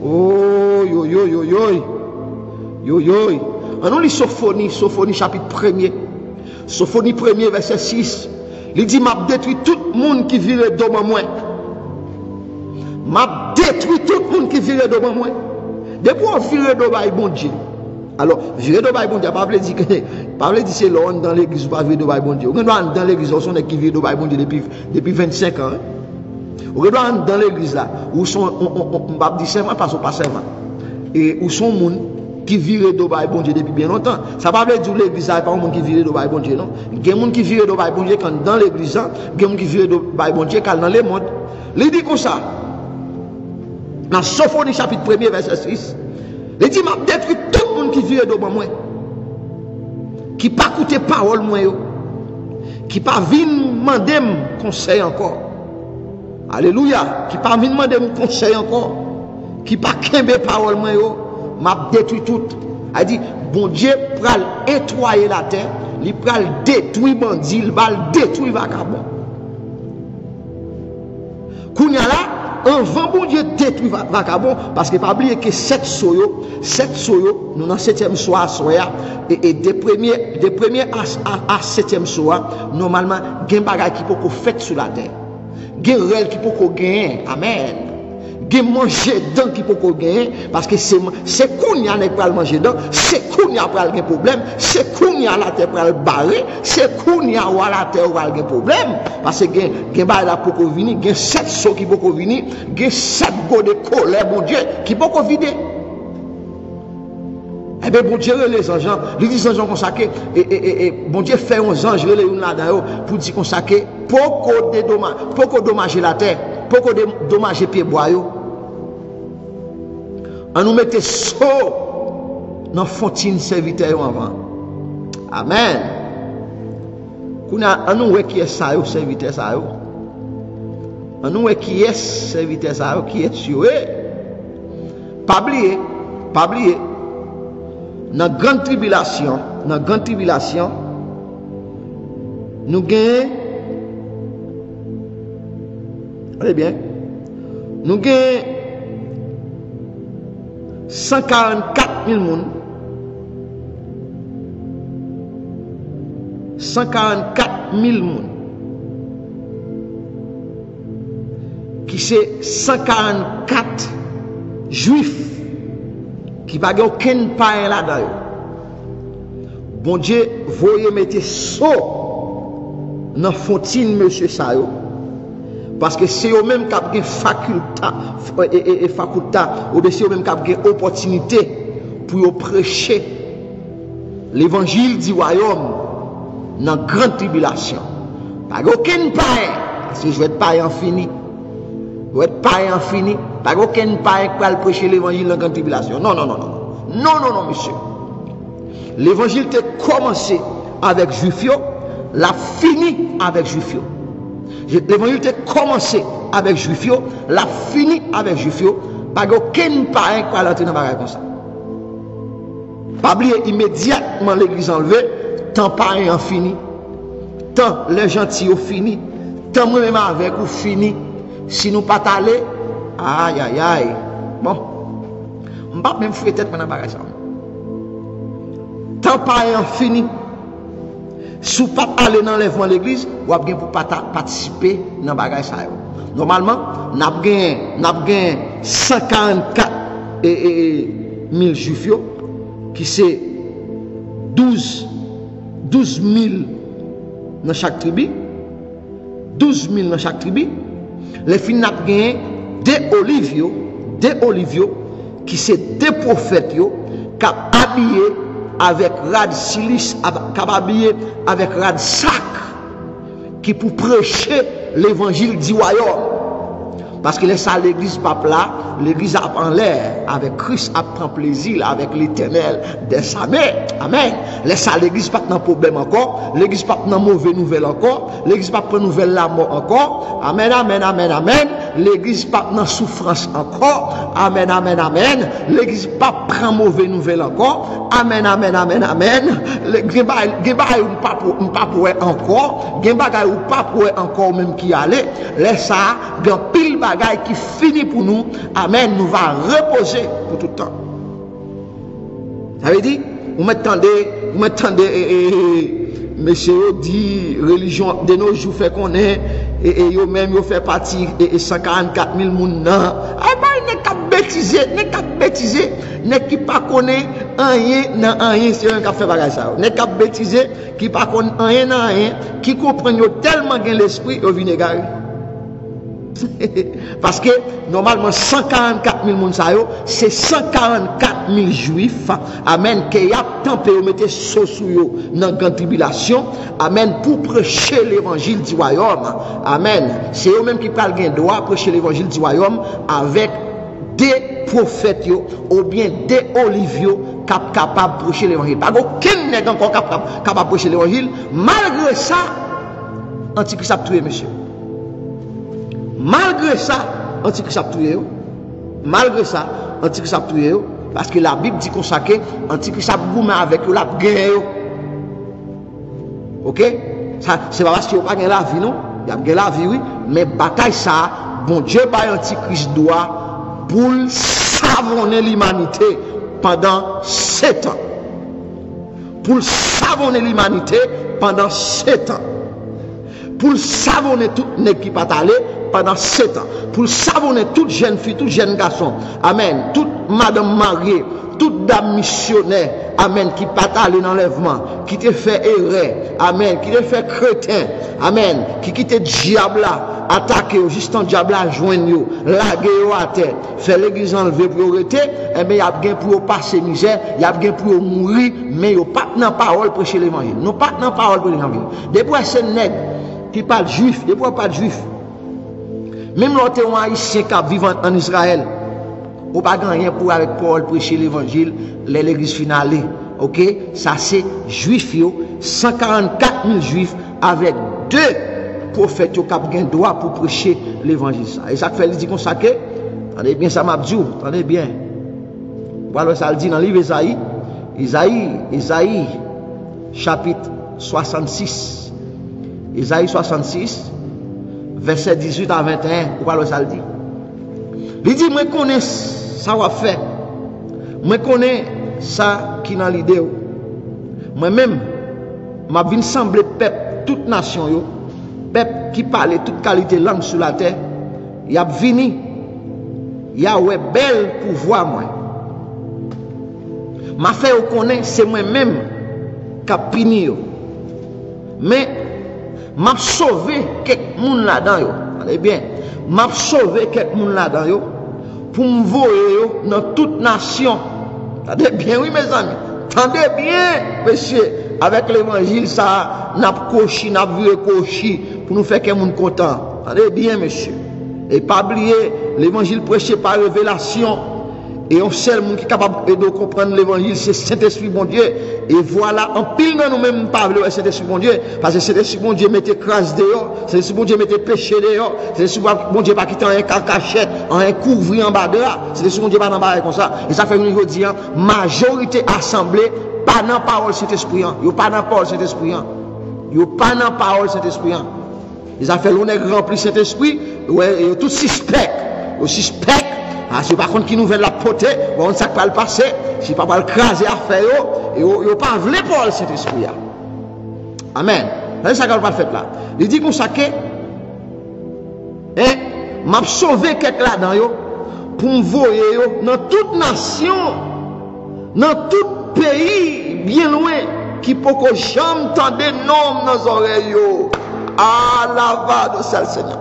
Oh yo yo yo yo. Yo yo. On lit Sophonie chapitre 1er. Sophonie 1er verset 6. Il dit m'a détruit tout le monde qui vire devant moi. M'a détruit tout le monde qui vire devant moi. Depuis on vire devant bon Dieu. Alors, vire devant bon Dieu, pas veut dire que c'est l'on dans l'église ou pas vire devant bon Dieu. On doit dans l'église, on sont qui vire devant bon Dieu depuis 25 ans. On doit dans l'église là où sont on va dire serment parce pas serment. Et où sont monde qui vire devant bon Dieu depuis bien longtemps. Ça pas veut dire l'église là pas un monde qui vire devant bon Dieu non. Il y a des gens qui vire devant bon Dieu quand dans l'église, il y a des gens qui vire devant bon Dieu quand dans le monde. Il dit comme ça. Dans Sophonie chapitre 1er verset 6, il dit m'a détruit tout le monde qui vient devant moi. Qui pas écouter parole moi yo. Qui pas venir demander conseil encore. Alléluia, qui pas venir demander conseil encore. Qui pas kembe parole moi yo, m'a détruit tout. Il dit bon Dieu pral nettoyer la terre, il pral détruire bandit, il va détruire vagabond. Kounya là avant bon Dieu détruit vagabond parce que pas oublier que 7 soyo nous dans 7e soir et des premiers à 7e soir normalement gen bagay qui peut fait sur la terre gen rel qui peut gagner amen gen manger dedans qui peut gagner parce que c'est kounya nek pral manger dedans c'est kounya pral gen problème c'est kounya la terre pral barrer c'est kounya wa la terre pral gen problème parce que gen ba la poko vini gen 7 so qui poko vini gen 7 go de colère bon Dieu qui poko vider. Eh bien bon Dieu les anges lui dit anges consacré et bon Dieu fait un ange les là-dedans pour dire consacré poko dommager la terre poko dommager pied bois yo. On nous mettait so dans fontaine serviteur avant. Amen. On nous voit qui est ça yo serviteur ça yo. On nous voit qui est serviteur ça yo qui est sur pas oublier dans grande tribulation nous gagnons allez bien nous gagnons 144 000 personnes 144 000 personnes qui c'est 144 juifs qui n'a pas aucun pain là-dedans. Bon Dieu, voyez mettre saut dans la fontaine, monsieur Sayo. Parce que c'est eux-mêmes qui ont faculté, ou bien c'est eux-mêmes qui ont opportunité pour prêcher l'évangile du royaume dans la grande tribulation. Pas aucun pain, parce que je vais être pain infini. Vous êtes pas infini. Pas aucun païen qui va prêcher l'évangile dans la grande tribulation. Non, non, non, non. Non, non, non, monsieur. L'évangile a commencé avec Juifs, l'a fini avec Juifs. L'évangile a commencé avec Juifs, l'a fini avec Juifs. Pas aucun païen qui va entrer dans la bagaille comme ça. Pas oublier immédiatement l'église enlevée, tant païen fini, tant les gentils ont fini, tant moi-même avec ou fini. Si nous pas aller, aïe aïe aïe. Bon, on va même fouiller tête pendant bagage ça. Tant païen fini. Si vous pas aller dans l'enlèvement de l'église, vous avez pour participer dans bagage ça. Normalement, nous avons 144 000 juifs qui c'est 12 000 dans chaque tribu. 12 000 dans chaque tribu. Les filles n'a gagné des Olivio qui c'est des prophètes qui habillés avec rad silice, qui habillés avec rad sac qui pour prêcher l'évangile du royaume. Parce que ça l'église pas là, l'église a en l'air avec Christ a prend plaisir avec l'Éternel de sa mère. Amen. Laisse ça l'église pas dans problème encore, l'église pas dans mauvaise nouvelle encore, l'église pas prend nouvelle la mort encore. Amen amen amen amen. L'église pas dans souffrance encore. Amen amen amen. L'église pas prend mauvaise nouvelle encore. Amen amen amen amen. L'église pas pour encore, gen bagay ou pas pour encore même qui aller. Laisse ça gen pile bagay qui finit pour nous. Amen, nous va reposer pour tout le temps. Ça veut dire, vous m'attendez, monsieur dit, religion de nos jours fait qu'on est, et yo même yo fait partie, et 144 000 moun nan. Ah ben, n'est qu'à bêtiser, n'est qui pas connaît rien, c'est un qui fait bagage ça. N'est qu'à bêtiser, qui pas connaît rien, qui comprend tellement bien l'esprit, yo vient égaré. Parce que normalement 144 000 personnes, c'est 144 000 juifs, amen, qui a tempé ou mettez sous dans la grande tribulation, amen, pour prêcher l'évangile du royaume, amen. C'est eux-mêmes qui parlent bien droit prêcher l'évangile du royaume avec des prophètes ou bien des oliviers capables de prêcher l'évangile. Pas aucun n'est encore capable de prêcher l'évangile. Malgré ça, Antichrist a tué, monsieur. Malgré ça, Antichrist a tué. Malgré ça, Antichrist a tué. Parce que la Bible dit qu'on s'acque, Antichrist a goumé avec eux, la guerre. Ok? C'est pas parce qu'il n'y a pas de la vie, non? Il y a de la vie, oui. Mais bataille ça, bon Dieu, Antichrist doit pour savonner l'humanité pendant 7 ans. Pour savonner l'humanité pendant 7 ans. Pour savonner tout nèg qui pas aller pendant 7 ans. Pour savonner toute jeune fille, tout jeune garçon. Amen. Toute madame mariée, toute dame missionnaire. Amen. Qui pas aller dans l'enlèvement. Qui te fait erreur. Amen. Qui te fait crétin. Amen. Qui quitte diable là. Attaquer juste en diable là. Joindre yo. Laguer yo à terre. Faire l'église enlever priorité. Eh bien, il y a bien pour passer misère. Il y a bien pour mourir. Mais il n'y a pas de parole prêcher l'évangile. Nous pas de parole pour l'évangile. Depuis ces nègres qui parlent juif, depuis pas de juif. Même l'autre haïtien qui vit en Israël, ou pas rien pour avec Paul prêcher l'évangile, l'église finale. Ok? Ça c'est juif, 144 000 juifs avec 2 prophètes qui ont droit pour prêcher l'évangile. Et ça fait dit comme ça que, attendez bien, ça m'a dit, attendez bien. Voilà, ça le dit dans le livre Isaïe, chapitre 66. Isaïe 66, verset 18 à 21, voilà ça le dit. Il dit, moi connais ça va faire. Moi connais ça qui dans l'idée. Moi-même, ma vie semble peuple, toute nation, peuple qui parle toute qualité de langue sur la terre, il y a vini, il y a ouais belle pouvoir moi. Ma fait connaît c'est moi-même qui a puni. Mais m'a sauvé quelques moun là-dedans. Allez bien, m'a sauvé quelques moun là-dedans pour me voyer dans toute nation. Attendez bien, oui, mes amis. Attendez bien, monsieur. Avec l'évangile, ça, n'a cochi, n'a vu cochi pour nous faire quelques moun content. Attendez bien, monsieur. Et pas oublier, l'évangile prêché par révélation. Et un seul monde qui est capable de comprendre l'évangile, c'est Saint-Esprit bon Dieu. Et voilà, en pile dans nous-mêmes, pas le Saint-Esprit bon Dieu. Parce que Saint-Esprit bon Dieu mettait crasse dehors. Saint-Esprit bon Dieu mettait péché dehors. Saint-Esprit bon Dieu pas quitter un cacachette, un couvri en bas dehors. Saint-Esprit bon Dieu pas dans bas comme ça. Et ça fait une dire, majorité assemblée, pas dans parole Saint-Esprit. Yo pas dans parole Saint-Esprit. Yo pas dans parole Saint-Esprit. Ils ont fait l'on est rempli Saint-Esprit, ouais, et tout suspect. Au suspect. Ah, si par contre qui nous veut la porter, bon, ça va le passer, si pas le craser à faire, et yo pas voulu pour cet esprit. Amen. C'est ça qu'on va faire là. Il dit qu'on s'acque, m'a sauvé quelqu'un là-dedans, pour me voyer dans toute nation, dans tout pays, bien loin, qui peut que jamais entendre des noms dans les oreilles. Ah, la va de celle Seigneur.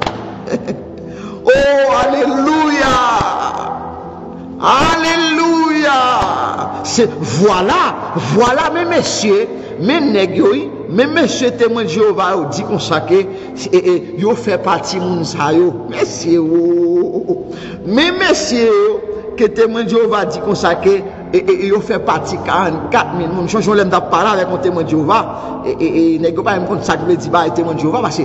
Oh, alléluia! Alléluia! C'est voilà, mes messieurs, mes nègres, mes messieurs témoins de Jéhovah, dit qu'on s'acque, yo fait partie moun sa yo, messieurs, mes messieurs, que témoins de Jéhovah dit qu'on s'acque, et yo fait partie 44 000 moun. Changeons l'aime d'en parler avec un témoin de Jéhovah, et nègre pas même contre ça que me dit bah témoin de Jéhovah, parce que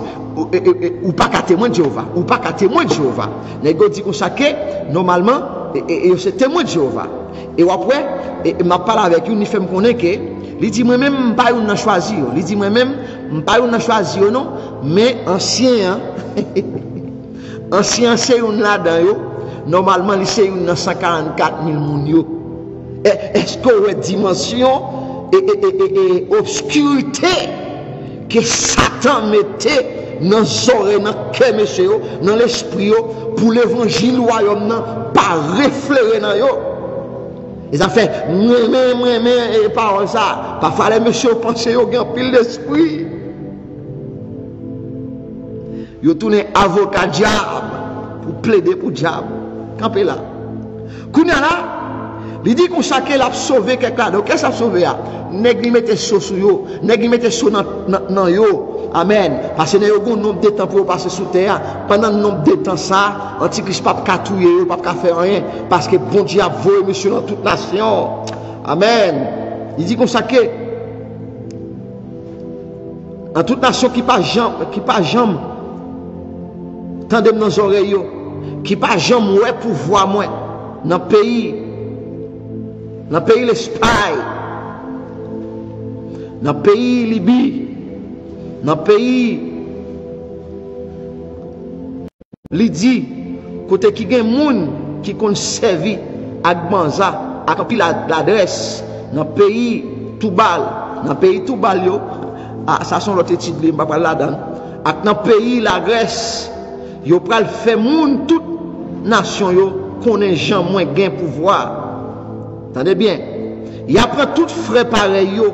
ou pas qu'à témoin de Jéhovah, ou pas qu'à témoin de Jéhovah. Nègre dit qu'on s'acque, normalement, et c'est témoin de Jéhovah. Et après, m'a parlé avec lui, il fait me connaître que, il dit moi-même, pas une choisi, il dit moi-même, pas une choisi non, mais ancien, ancien c'est une là-dedans, normalement, c'est une 144 000 moun. Est-ce qu'il y a une dimension et obscurité que Satan mettait dans les oreilles, dans le cœur, monsieur, dans l'esprit, pour l'évangile royaume, pas refléter dans eux. Ils ont fait, et parole ça. Parfois, les messieurs pensent qu'ils ont pile d'esprit. Ils ont tourné avocat diable pour plaider pour diable. Campez là. Kounya là, il dit qu'on chacun l'a sauvé quelqu'un. Donc, qu'est-ce que ça a sauvé? Nèg li mette chaud sur yo, nèg li mette chaud dans yo. Amen. Parce que nous avons un nombre de temps pour passer sous terre. Pendant le nombre de temps, ça, Antichrist ne peut pas touiller, pas faire rien. Parce que bon Dieu a volé monsieur dans toute nation. Amen. Il dit comme ça que dans toute nation qui pas jambe, tendez dans les oreilles, qui pas jambe ouais pour voir moi dans le pays l'Espagne, dans le pays Libye, dans le pays Lydie, côté qui gen moun qui kon servi ak banza, ak pile l'adresse, dans le pays Toubal, yo, ça sont l'autre étude li, m'pa là-dedans, ak dans le pays la Grèce, yo pral fait moun toute nation yo connaît gens moins gain pouvoir. Attendez bien. Il apprend tout frais pareil yo.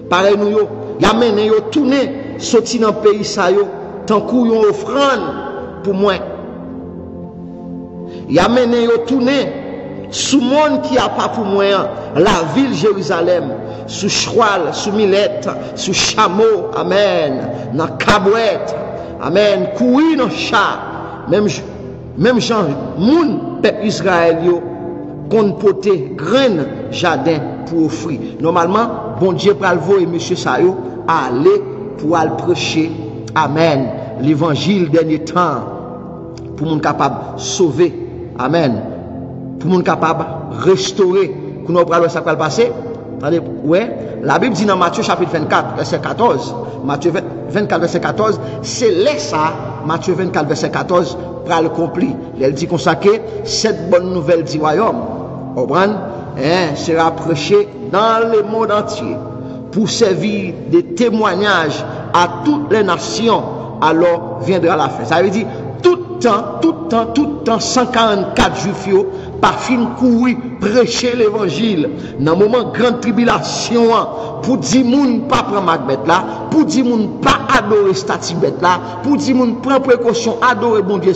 Pareil nous yo. Il amène yo tourner sorti dans le pays ça yo tant kou yon offrande pour moi. Il amène yo tourner sous monde qui a pas pour moi la ville Jérusalem, sous cheval, sous millette, sous chameau, amen, dans cabouette, amen, courir dans chat, même gens moun peuple Israël yo qu'on porter graine jardin pour offrir. Normalement, bon Dieu pral voyer monsieur sa yo aller pour aller prêcher amen l'évangile dernier temps pour moun capable sauver amen pour moun capable restaurer qu'on nous pral ça pral passer. Attendez, ouais, la Bible dit dans Matthieu chapitre 24 verset 14, Matthieu 24 verset 14, c'est là ça Matthieu 24 verset 14 pral accompli. Elle dit comme ça que cette bonne nouvelle du royaume sera prêchée dans le monde entier pour servir de témoignage à toutes les nations, alors viendra la fin. Ça veut dire tout temps 144 juifs pas fin courir prêcher l'évangile dans le moment de grande tribulation pour dire moun pas prendre Macbeth là, pour dire moun pas adorer statue bête là, pour dire moun prendre précaution adorer bon Dieu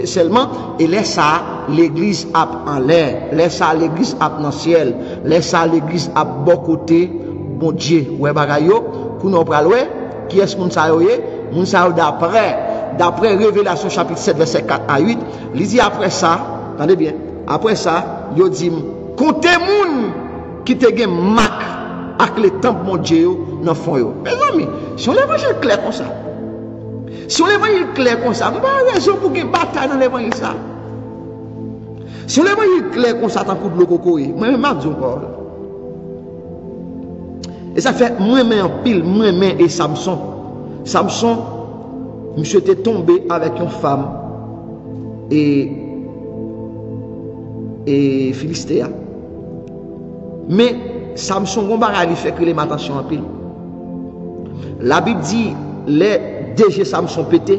seulement, et laisse ça l'église en l'air, laisse ça l'église dans le ciel, laisse ça l'église à bon côté bon Dieu ouais bagayo pour nous pral ouais qui est-ce moun sa yo d'après d'après Révélation chapitre 7, verset 4 à 8, il dit après ça, attendez bien, après ça, il dit, comptez moun qui te gen mak avec les temples mon Dieu dans fond yo. Mes amis, si on l'évangile clair comme ça, si on l'évangile clair comme ça, pas raison pour qu'il bataille dans l'évangile ça. Si on l'évangile clair comme ça, tant coup de l'eau moi même dis encore. Et ça fait moi-même en pile, moi-même et Samson. Samson, monsieur était tombé avec une femme et Philistéa. Mais Samson, il fait que les attention en pile. La Bible dit, les DG Samson pété.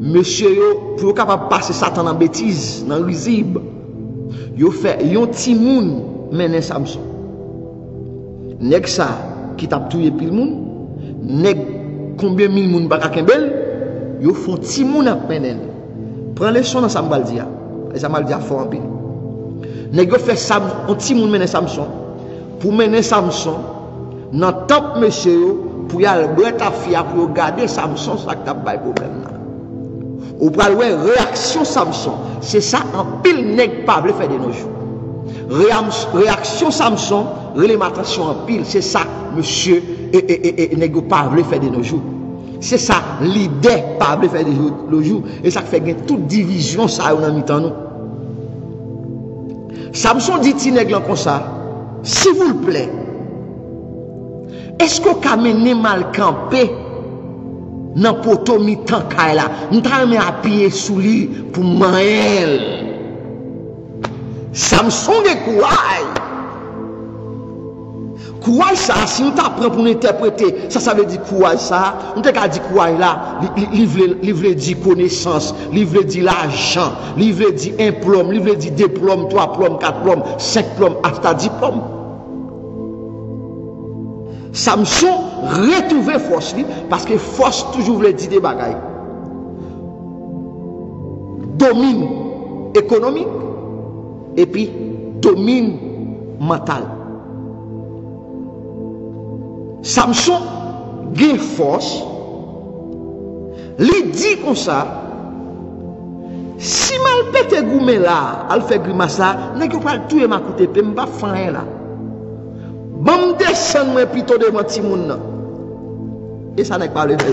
Monsieur, pour capable passer Satan en bêtise, dans risible, il fait un petit moun mener Samson. Nèg ça qui t'a tué pile moun, nèg combien mille moun baka kembel, yo font ti moun ap menen. Prends les sons dans ça m'bal dia. Et ça m'bal dia fort en pile. Nèg yo fait ça on ti moun menen Samson. Pour mener Samson dans temple monsieur pour y aller boire ta fille pour garder Samson ça t'a bay problème là. Ou pral ouais réaction Samson, c'est ça en pile nèg pas veut faire de nos jours. Réaction Samson, attention en pile, c'est ça, monsieur, et n'est pas voulu faire de nos jours. C'est ça, l'idée pas voulu faire de nos jours. Et ça fait toute division, ça, on a mis en nous. Samson dit, Tineglan comme ça, s'il vous plaît, est-ce qu'on a mené mal campé dans le poteau mi-temps là? Nous avons appuyé sous lui pour manger. Samson est courage. Courage ça, si on t'apprend pour interpréter, ça veut dire courage ça. On t'a dit courage là, il veut dire connaissance, il veut dire l'argent, il veut dire un plomb, il veut dire 2 plombs, 3 plombs, 4 plombs, 5 plombs, hasta 10 plombs. Samson retrouve force parce que force toujours veut dire des bagailles. Domine économique et puis domine mental. Samson gagne force, il dit comme ça, si mal pète goumé là, elle fait grimace là, n'est pas tout ma côté, je ne pas faire là. Bon descend moi plutôt de mon petit monde. Et ça n'est pas le faire.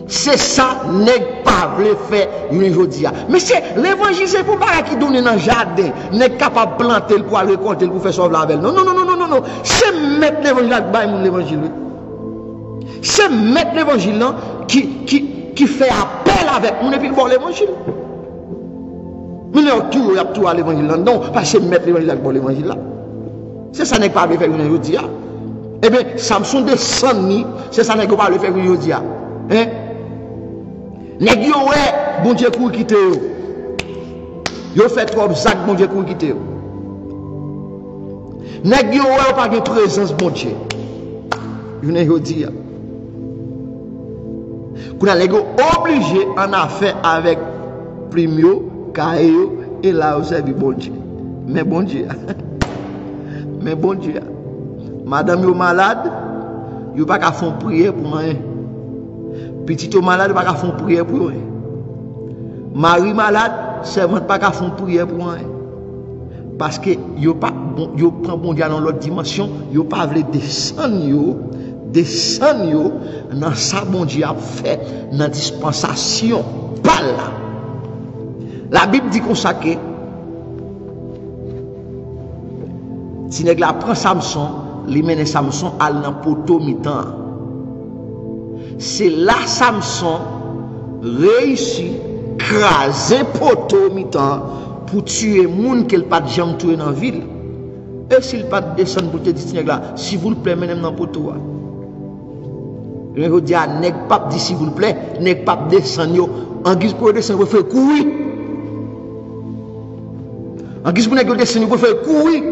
C'est ça n'est pas le faire aujourd'hui. Mais c'est l'évangile, c'est pour pas qui donne dans le jardin, n'est capable de planter pour aller récolter pour faire sauver la belle. Non, non, non, non, non, non. C'est mettre l'évangile. C'est mettre l'évangile qui fait appel avec nous et puis bon l'évangile. Nous n'avons tout à l'évangile. Non, parce que mettre l'évangile avec l'évangile là. C'est ça n'est pas le faire aujourd'hui. Eh bien, Samson descend, c'est ça n'est pas le faire aujourd'hui. Hein? Nèg yo ouais, bon Dieu pour quitter yo. Yo fait trop sac bon Dieu pour quitter yo. Nèg yo ouais pas de présence bon Dieu. Yo ne yo di. Kuna nèg obligé en affaire avec primio, caillou et là au service bon Dieu. Mais bon Dieu. Mais bon Dieu. Madame yo malade, yo pas qu'à faire prière pour moi. Petit malade, pas qu'à faire prière pour eux. Marie malade, servante pas qu'à faire prière pour eux. Parce que yo prend bon Dieu dans l'autre dimension, yo pas veut descendre dans ça bon Dieu a fait dans dispensation. Pas là. La Bible dit comme ça que si nèg la prend Samson, li mène Samson à l'empoteau mi-temps. C'est là Samson réussit craser poteau mi-temps pour tuer moun qu'elle pas jamais tuer dans ville. Et s'il pas descendre pour te dire là, s'il vous plaît, menez dans poteau. Je veux dire, nèg pas dit s'il vous plaît, nèg pas descendre en guise pour descendre pour faire courir. En guise pour nèg descendre pour faire courir.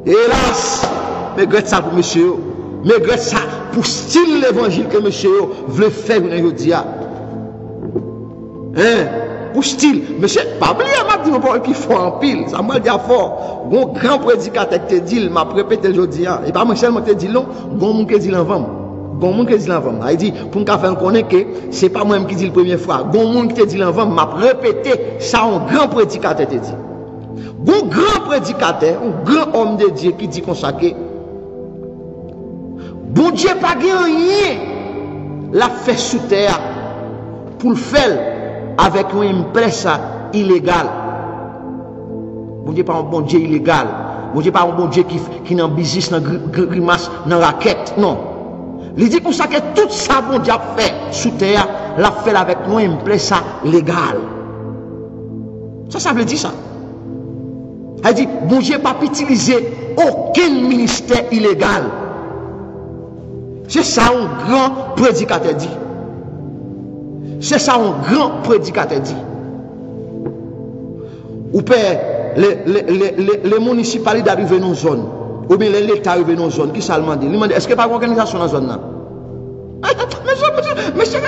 Hélas, mais regrette ça pour monsieur. Mais regrette ça pour style l'évangile que monsieur veut faire aujourd'hui. Hein? Pour style. Monsieur, pas oublier, m'a dit un qui fort en pile. Ça m'a dit fort. Bon grand prédicateur te dit, m'a répété aujourd'hui. Et pas moi seulement te dit non, bon mon qui dit l'envant. Gon moun qui dit l'envoi. Il dit pour me faire connaître que c'est pas moi qui dit la première fois. Gon moun qui te dit l'envoi m'a répété ça un grand prédicateur te dit. Un grand prédicateur, un grand homme de Dieu qui dit comme ça que bon Dieu pas rien la fait sous terre pour le faire avec une presse illégale. Bon Dieu pas un bon Dieu illégal. Bon Dieu pas un bon Dieu qui dans business, dans grimace, dans raquette. Non. Il dit pour ça que tout ça bon Dieu a fait sous terre, l'a fait avec une presse légale. Ça veut dire ça. Elle dit, bon Dieu pas utiliser aucun ministère illégal. C'est ça un grand prédicateur dit. C'est ça un grand prédicateur dit. Ou père, les municipalités arrivent dans une zone, ou bien l'État arrive dans une zone, qui ça demande? Il demande, est-ce qu'il n'y a pas d'organisation dans la zone là? Monsieur,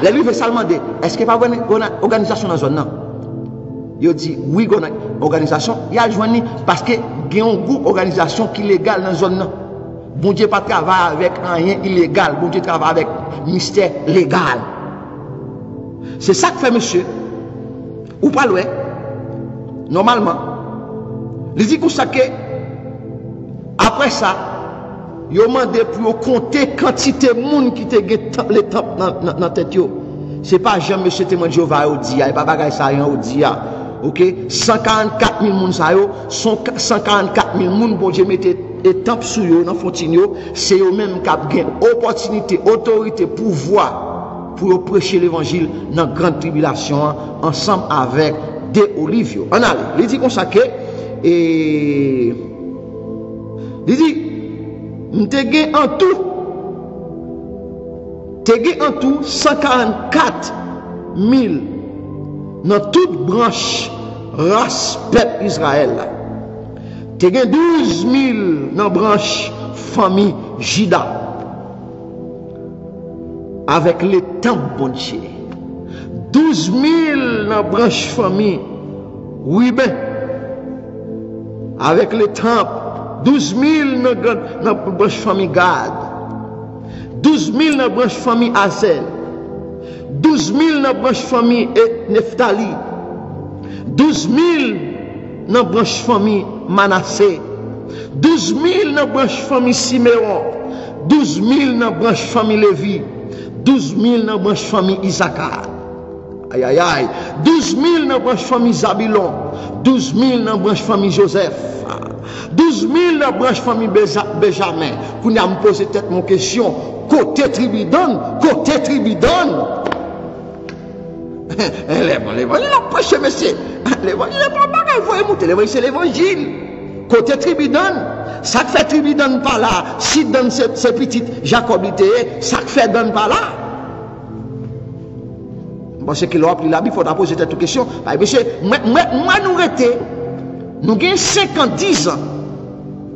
les livres ça demande, est-ce qu'il n'y a pas d'organisation dans la zone là? Il dit, oui, il y a une organisation, il y a joint parce que il y a une organisation qui est légale dans la zone là. Bon Dieu pas travailler avec rien illégal, bon Dieu travaille avec mystère légal. C'est ça que fait monsieur. Ou pas loin. Normalement. Il dit comme ça que après ça, il a demandé pour compter quantité de monde qui te get les temps dans la tête. Ce n'est pas Jean monsieur témoin de Jéhovah au dia, il pas bagaille ça rien au dia. OK, 144 000 moun sa yo, 144 000 moun bon Dieu mette étape sur yo dans fontaine yo, c'est eux même qui ont gain opportunité, autorité, pouvoir pour prêcher l'évangile dans grande tribulation ensemble avec des olives. On allez, il dit comme ça que et il dit m'te gain en tout 144 000 dans toute branche race peuple Israël. Tu as 12 000 dans la branche famille Juda. Avec les temps bon Dieu. 12 000 dans la branche famille Ruben. Avec les temps. 12 000 dans la branche famille Gad. 12 000 dans la branche famille Azel. 12 000 dans la branche famille Nephtali. 12 000 dans la branche famille Manassé. 12 000 dans la branche famille Siméon. 12 000 dans la branche famille Lévi. 12 000 dans la branche famille Issachar. Aïe aïe aïe. 12 000 dans la branche famille Zabulon. 12 000 dans la branche famille Joseph. 12 000 dans la branche famille Benjamin. Qu'on a me posé peut-être mon question. Côté Tribidon. Côté Tribidon. L'évangile a prêché, monsieur. L'évangile n'est pas bagaille, il faut émouter. L'évangile, c'est l'évangile. Côté Tribidon, ça fait Tribidon par là. Si dans ces petites Jacobité, ça fait donne par là. Bon, c'est qu'il a appris là, il faut poser cette question. Monsieur, moi, nous arrêtons. Nous avons 50 ans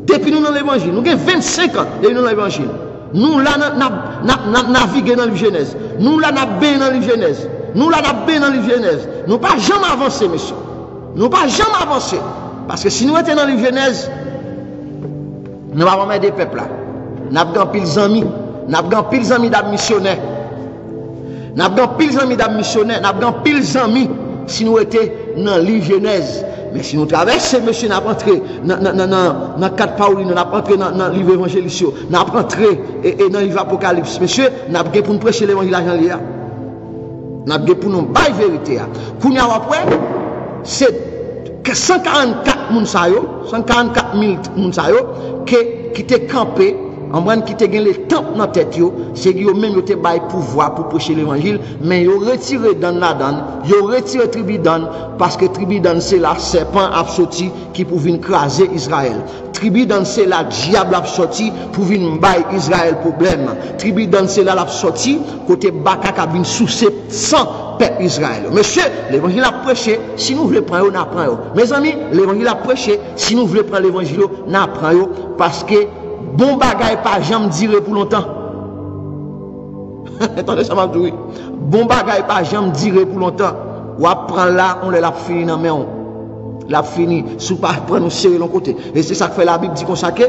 depuis nous dans l'évangile. Nous avons 25 ans depuis nous dans l'évangile. Nous là, nous naviguons dans la Genèse. Nous là, nous bien dans la Genèse. Nous là, nous bien dans la Genèse. Nous pas jamais avancé, monsieur. Nous pas jamais avancé. Parce que si nous étions dans la Genèse, nous avons mettre des peuples là. Nous avons pile d'amis. Nous avons pile d'amis missionnaires. Nous avons pile d'amis missionnaires. Nous avons pile d'amis si nous étions dans la Genèse. Mais si nous traversons, monsieur, nous avons entré dans 4 Pauline, nous avons entré dans le livre évangélique, nous avons entré dans le livre Apocalypse. Monsieur, nous avons pour nous prêcher l'évangile à Jean-Léa. Nous avons pour nous bailler la vérité. Quand nous avons après, c'est 144 000 qui étaient campés, en train qui étaient les temples dans la tête, c'est eux-mêmes qui ont baillé pouvoir pour prêcher l'évangile, mais ils ont retiré dans la donne, ils ont retiré Tribidon, parce que Tribidon c'est la serpent absorti qui pouvait écraser Israël. Tribidon c'est la diable absorti pour venir bailler Israël problème. Tribidon c'est la absorti côté Baka qui vient sous 100 peuple Israël. Monsieur, l'évangile a prêché, si nous voulons prendre, nous apprenons. Mes amis, l'évangile a prêché, si nous voulons prendre l'évangile, nous apprenons, parce que bon bagaille pas jamais dire pour longtemps. Attendez, ça m'a dit. Bon bagaille pas jamais dire pour longtemps. Ou apprend là, on l'a fini dans main. La fini, sous pas prendre nous serrer l'autre côté. Et c'est ça que fait la Bible dit comme ça que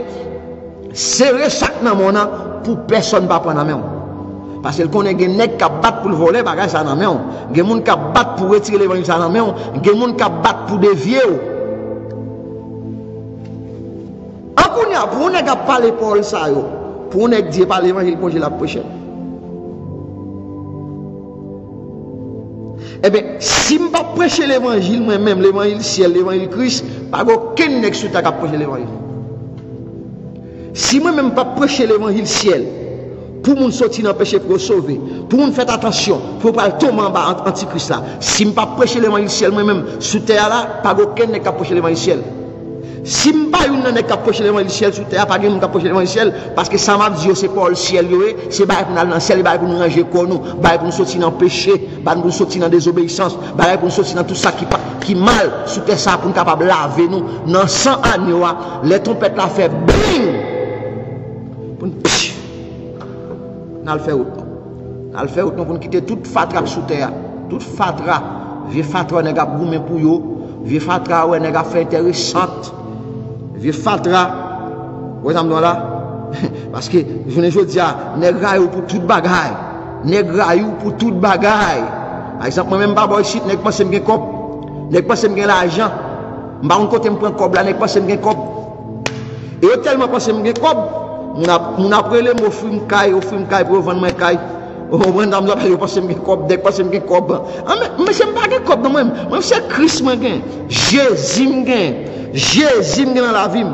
serrer chaque nan mon pour personne pas prendre main. Parce que connaît des nèg qui battent pour le voler bagage ça nan main. Des moun qui battent pour retirer l'évangile ça nan main. Des moun qui battent pour dévier. En kounya pour nèg qui parler Paul ça yo, pour nèg dire par l'évangile pour la prêcher. Eh bien, si je ne pas prêcher l'évangile, moi-même, l'évangile ciel, l'évangile Christ, pas aucun nèg sur ta prêcher l'évangile. Si moi-même pas prêcher l'évangile ciel, pour moun sortir dans le péché pour sauver, pour moun faire attention, pour pas tomber en bas antichrist là, si je ne pas prêcher l'évangile ciel, moi-même, sous terre là, pas aucun nèg qui prêcher l'évangile ciel. Si je ne pas une nèg qui prêcher l'évangile ciel sous terre, pas quelqu'un qui prêcher l'évangile ciel, parce que ça m'a dit, c'est pas le ciel, c'est pas pour nous dans le ciel, c'est pour nous ranger pour nous, pour nous sortir dans le péché, pour nous sortir dans la désobéissance, pour nous sortir dans tout ça qui mal sous terre ça, pour nous capable laver nous, dans 100 années, les trompettes la fait bing! Pour nous, nous le faire autant. Nous le faire autant pour nous quitter toute fatra sous terre, toute fatra, vieux fatra, n'est pas gourmé pour eux, vieux fatra, ouais, n'est pas fait intéressante. Vieux fatra, vous voyez là? Parce que je ne dis pas, nèg pour toute bagaille. Nèg pour toute bagaille. Par exemple, moi-même, pas ici, nèg pense que j'ai cop. Nèg pense que j'ai l'argent. M'ba on côté me prend cop là, nèg pense que j'ai cop. Et tellement pense que j'ai cop, mon après les mots film caille pour vendre mon caille. On prend dans la je pense que j'ai cop, nèg pense que j'ai cop. Mais c'est pas que cop moi-même. Moi c'est Christ moi gain. Jésus me gain. Jésus dans la vie,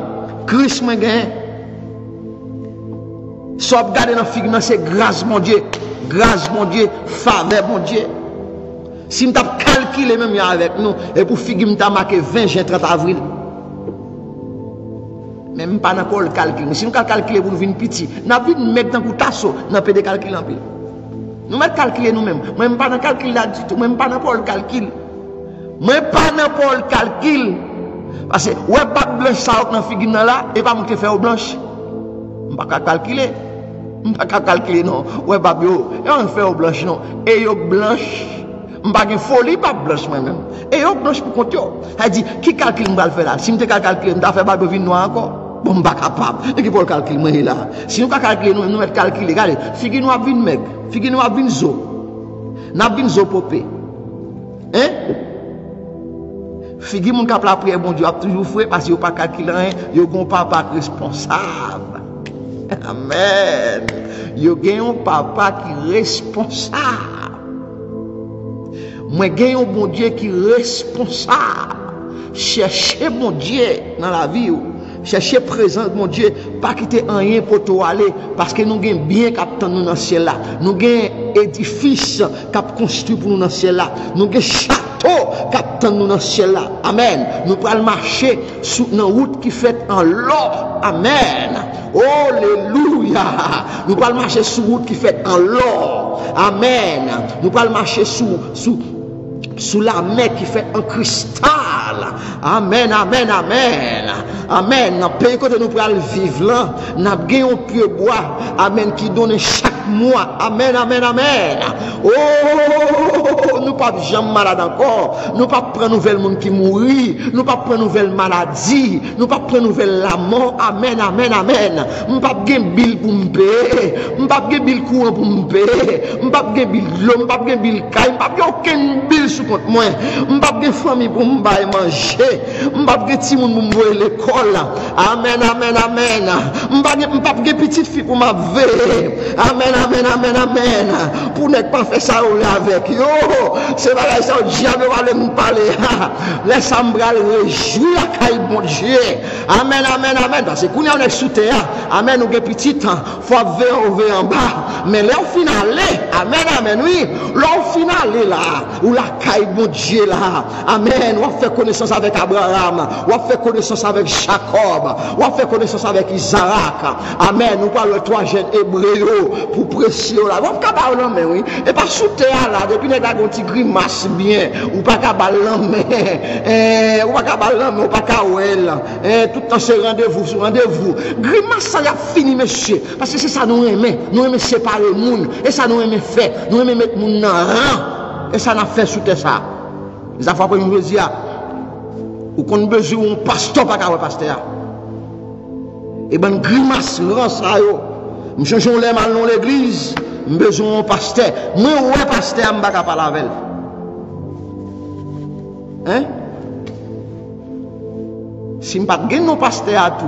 Christ me gagne. Soit regarder dans la figure, c'est grâce mon Dieu, faveur mon Dieu. Si je calculé même avec nous, et pour figure, je marqué 20 juin 30 avril. Même pas dans le calcul. Si nous calculons pour nous venir petit, nous avons mettre dans le tasso, nous avons calculer en pile. Nous mettons calculer nous-mêmes. Même pas dans le calcul là du tout, même pas dans le calcul. Même pas dans le calcul. Parce que ouais pas blanche ça dans figure là et pas monter faire blanche. On pas calculer. On pas calculer non. Ouais pas bio et on fait blanche non. Et yo blanche. On pas une folie pas blanche moi même. Et yo blanche pour compter. Elle dit qui calcule va le faire là. Si me calculer on doit faire pas vin noir encore. Bon pas capable. Et qui pour le calcul moi là. Si nous calculer nous mettre calculer regardez figure nous vin meg, figure nous vin zo. N'a vin zo popé. Hein? Figi moun kap la prière bon Dieu a toujours fait parce que yo pas calculer rien, yo gon papa responsable. Amen. Yo gen un papa qui responsable. Moi gen un bon Dieu qui responsable. Cherchez mon Dieu dans la vie. Cherchez présent mon Dieu, pas quitter rien pour tout aller parce que nous avons bien captant nous dans le ciel là. Nous avons édifice cap construit pour nous dans le ciel là. Nous avons château captant nous dans le ciel là. Amen. Nous pourrons marcher sur une route qui fait en l'or. Amen. Alléluia. Nous pourrons marcher sur une route qui fait en l'or. Amen. Nous pourrons marcher sous la mer qui fait en cristal. Amen, amen, amen. Amen. Dans le pays que nous pourrons vivre là, nous avons un pied bois. Amen. Qui donne chaque mois. Amen, amen, amen. Oh, nous pas jamais malade encore. Nous pas prendre nouvelle monde qui mourit. Nous pas prendre nouvelle maladie. Nous pas prendre nouvelle la mort. Amen, amen, amen. Nous pas gain bill pour me payer. Nous pas gain bill courant pour me payer. Nous pas gain bill l'eau. Nous pas gain bill caille. Nous pas gain aucun bill sur compte moi. Nous pas gain famille pour me manger. Nous pas gain petit monde pour me voir l'école. Amen, amen, amen. Nous pas gain petite fille pour ma veille. Amen, amen, amen, amen. Pour ne pas faire ça avec yo. C'est pas ça, le diable va me parler. Laisse-moi me réjouir la caille, bon Dieu. Amen, amen, amen. Parce que quand on est sous terre, amen, nous avons petit temps. Il faut ver en bas. Mais là, au final, amen, amen, oui. Là, au final, là, où la caille, bon Dieu, là. Amen. On fait connaissance avec Abraham. On fait connaissance avec Jacob. On fait connaissance avec Isaac. Amen. Nous parlons de trois jeunes hébreux pour précieux là. On pas capable mais oui. Et pas sous terre là, depuis les gars ont petit grimace bien, ou pas capable mais ou pas capable mais ou pas capable tout le temps c'est rendez-vous sur rendez-vous. Grimace ça y a fini monsieur parce que c'est ça nous aimons séparer le monde et ça nous aimons faire, nous aimons mettre monde dans rang et ça n'a fait sous terre ça. Les affaires pour nous dire ou qu'on besoin un pasteur pas capable pasteur. Et ben grimace grand ça yo. M'change les mal dans l'église, besoin pasteur. Moi ouais pasteur m'pa ka parler avec. Hein? Si m'pas gen non pasteur à tout,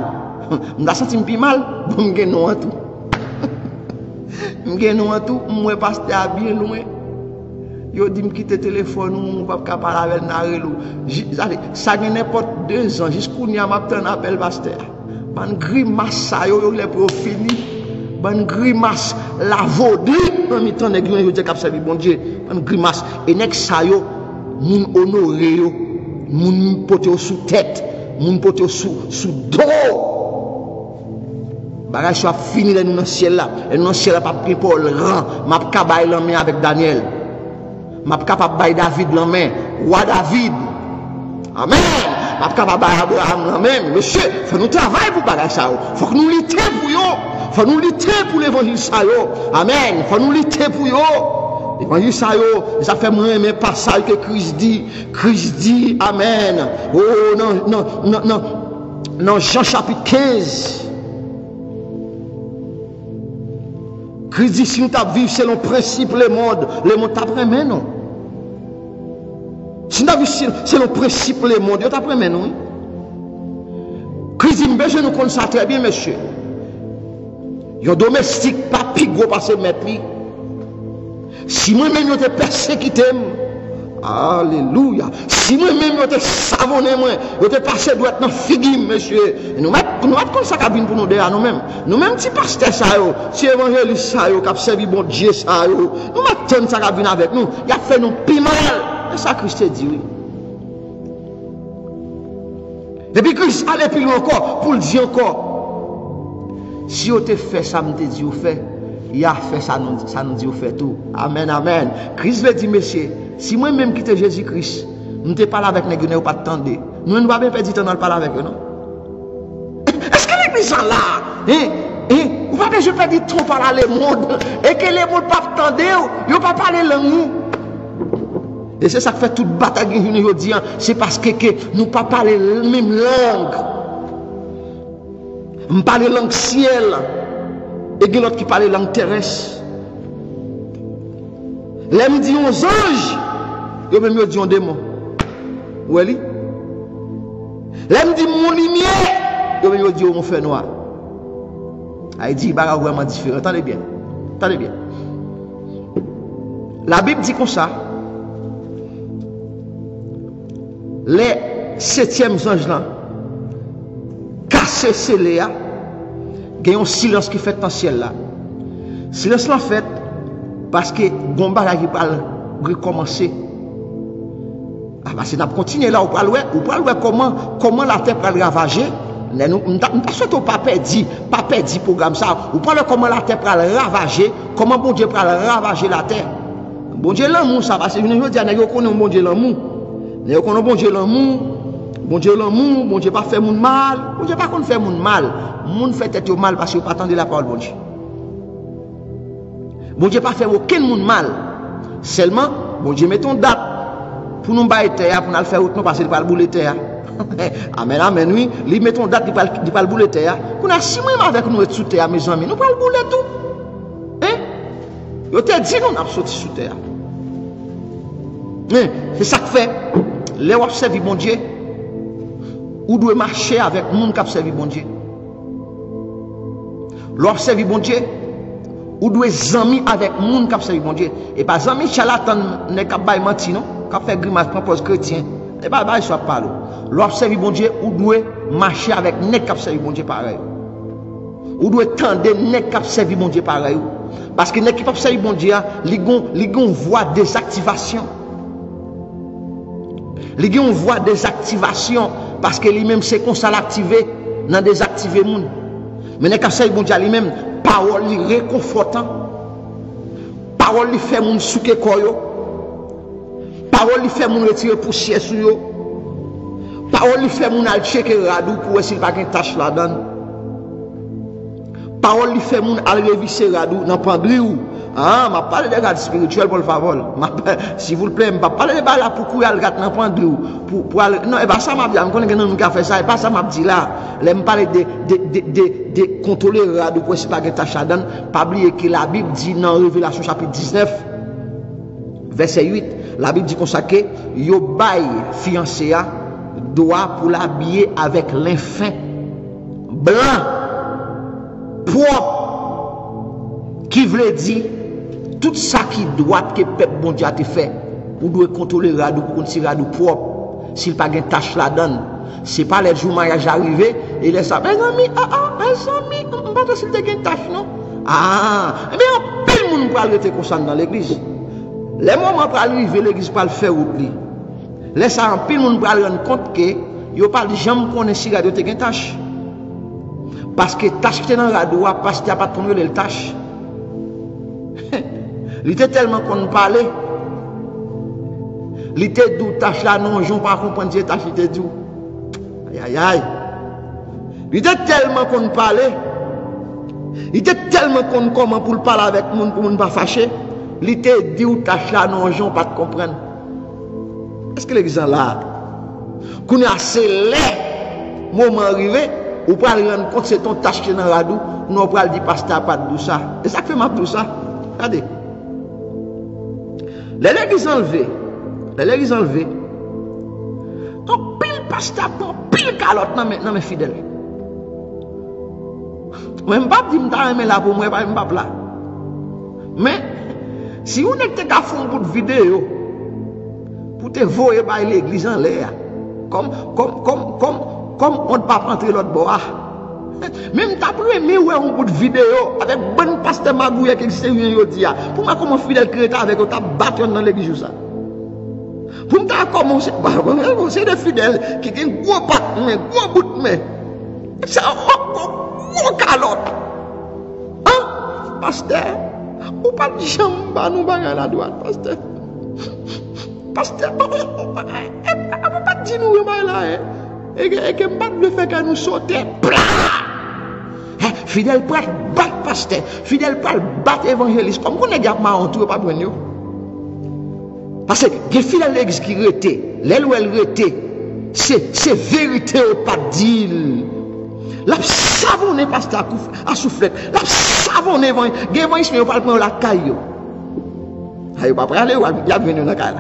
m'da senti m'pi mal, bon m'gen non à tout. M'gen non à tout, moi pasteur bien loin. Yo dit me quitter téléphone ou pas ka parler avec narelo. Ça gen n'importe 2 ans jusqu'au n'y a m'attend appel pasteur. Ban grimace ça yo les pour fini. Ban grimace la vaudou en mi temps nèg yo dit k'ap servi bon Dieu. Ban grimace et nèg ça yo moun honoré yo, moun pote sous tête, moun pote sous dos. Bagay soit fini là dans ciel là. Et dans ciel là pas pris pour le rang, m'a ka bay la main avec Daniel. M'a capable bay David la main, roi David. Amen. M'a capable bay Abraham la main. Monsieur, faut nous travailler pour bagay ça. Faut que nous lutter pour yo. Faut nous lutter pour l'évangile ça yo. Amen. Faut nous lutter pour yo. L'évangile ça yo, ça fait moins aimer passage que Christ dit. Christ dit amen. Oh non, Jean chapitre 15. Christ dit si nous t'a vivre selon principe le monde t'apprend non. Si nous vivre selon principe le monde, yo t'apprend non. Christ dit besoin nous connaître ça très bien monsieur. Yon domestique pas plus gros parce que mettre lui. Si moi-même je te persécuté, alléluia. Si moi-même je te savonné, je te passé droit dans figure, monsieur. Nous mettons comme ça cabine pour nous derrière nous-mêmes. Nous-mêmes, si pasteur ça, si évangéliste ça, qui a servi bon Dieu ça, nous mettons ça cabine avec nous. Il a fait nous plus mal. C'est ça que Christ dit, oui. Et puis Christ allait plus loin encore pour le dire encore. Si vous te fait ça, me dit vous fait. Il a fait ça, nous dit vous fait tout. Amen, amen. Christ veut dire, monsieur, si moi-même quitte Jésus-Christ, nous ne parlons avec les gens, nous pas attendre. Nous ne pouvons pas perdre du temps dans le parler avec eux, non? Est-ce que l'église là, vous pas besoin de perdre du temps par le monde, et que les monde pas attendre, ils ne pas parler langue. Et c'est ça qui fait toute bataille que nous disons, c'est parce que nous ne parlons pas la même langue. Nous parlons langue ciel. Et il y a l'autre qui parle langue terrestre. Là, me dit aux anges, et même dit aux démons. Où est-il? Là, me dit mon lumière, et même dit mon feu noir. Il dit, il y a vraiment différent. Attendez bien. Attendez bien. La Bible dit comme ça. Les 7e anges là, cassé scellé. Il y a un silence qui fait dans le ciel là. Silence là fait parce que Gomba qui parle recommencer. Ah bah c'est n'a continuer là, on parle comment la terre va ravager. Nous pas souhaité pas perdre programme ça. On parle comment la terre va ravager, comment bon Dieu va ravager la terre. Bon Dieu l'amour ça parce que je dis on connaît bon Dieu l'amour. On connaît bon Dieu l'amour. Bon Dieu l'amour, bon Dieu pas fait moun mal, bon Dieu pas qu'on fait moun mal, moun fait tête mal parce que pas attendre la parole bon Dieu. Bon Dieu pas fait aucun moun mal. Seulement bon Dieu met ton date pour nous bailler terre pour nous faire autre parce qu'il pas le bouler terre. Amen amen oui, lui met ton date il pas le bouler terre. Pour nous 6 mois avec nous sous terre mes amis, nous pas le bouler tout. Hein? Yo te dit nous n'a sorti sous terre. C'est ça que fait les observer bon Dieu. Ou doit marcher avec les gens qui ont servi bon Dieu. L'observer bon Dieu. Ou doit amis avec les gens qui ont servi bon Dieu. Et pas amis charlatan ne cap bay menti non, qui fait grimace propose chrétien. Et pas bay soit pas l'eau. L'observer bon Dieu ou doit marcher avec les qui ont servi bon Dieu pareil. Ou doit tendre les qui ont servi bon Dieu pareil. Parce que les qui ont servi bon Dieu, ils ont voix désactivation. Ils ont voix désactivation. Parce que lui-même, c'est qu'on s'est activé, dans désactiver moun. Mais les cas bon Dieu lui-même, parole lui réconfortant. Parole lui fait moun souke koyo. Parole lui fait moun retirer poussière sur yo. Parole lui fait moun al checker radou pour essayer pas qu'une tâche là-dedans. Parole lui fait moun al revisser radou dans pendri ou. Ah, m'a parlé de garde spirituelle pour le favor. S'il vous plaît, m'a parlé de là pour courir le garde dans point de pour aller. Non, et pas ça m'a dit, on connaît que nous avons fait ça, et pas ça m'a dit là. Là, me parler de contrôler de quoi c'est pas que tâche là-dedans. Pas oublier que la Bible dit dans Révélation chapitre 19 verset 8, la Bible dit comme ça que yo bail fiancé doit pour l'habiller avec l'infin blanc propre qui veut dire tout ça qui doit que peuple bon Dieu a te fait ou doit contrôler radou pour tirer radou propre s'il pas gain tâche là-dedans c'est pas les jours mariage arrivé et les ça mes amis mes amis on pas s'il te gain tâche non mais en pile monde pour arrêter comme ça dans l'église les moments pour arriver l'église pas le faire oubli laisse ça en pile monde pour rendre compte que yo pas jamais connaît si radio te gain tâche parce que tâche qui est dans radio parce qu'il y a pas de contrôler le tâche. Il était tellement qu'on parlait. Il était d'où tâche là non, je ne pas comprendre si tâche était d'où. Aïe aïe aïe. Il était tellement qu'on parlait. Il était tellement qu'on comment pour parler avec monde pour ne pas fâcher. Il était d'où tâche là non, je ne pas comprendre. Est-ce que les gens là qu'on a assez laid moment arrivé ou pas rendre compte c'est ton tâche qui est dans la radou, nous pas le dire pasteur pas de tout ça. Et ça fait mal tout ça. Regardez. L'église enlevée. Donc pile pasteur bon, pile calotte dans mes fidèles. Même pas dire m'ta aimer là pour moi pas m'pa là. Mais si on était qu'à faire un bout de vidéo pour te voyer par l'église en l'air comme on ne pas rentrer l'autre bois. Même t'as pris mais ouais un bout de vidéo avec bon pasteur Magouya qui existe aujourd'hui. Pour moi comment fidèle chrétien avec ta battre dans l'église ça. Pour moi commencer c'est des fidèles qui ont gros patte mais gros bout de main. C'est gros calotte. Hein pasteur ou pas de jambe nous bagarre la droite pasteur. Pasteur on pas dire nous là et que pas le fait que nous sauter fidèle pas battre pasteur fidèle pas battre évangéliste comme qu'on est gars en tout pas prendre parce que les fidèles l'église qui rete les où elle rete c'est vérité ou pas dire la savonner pasteur à souffler la savonner évangéliste mais pas prendre la caillou ayo pas aller il a venu dans caille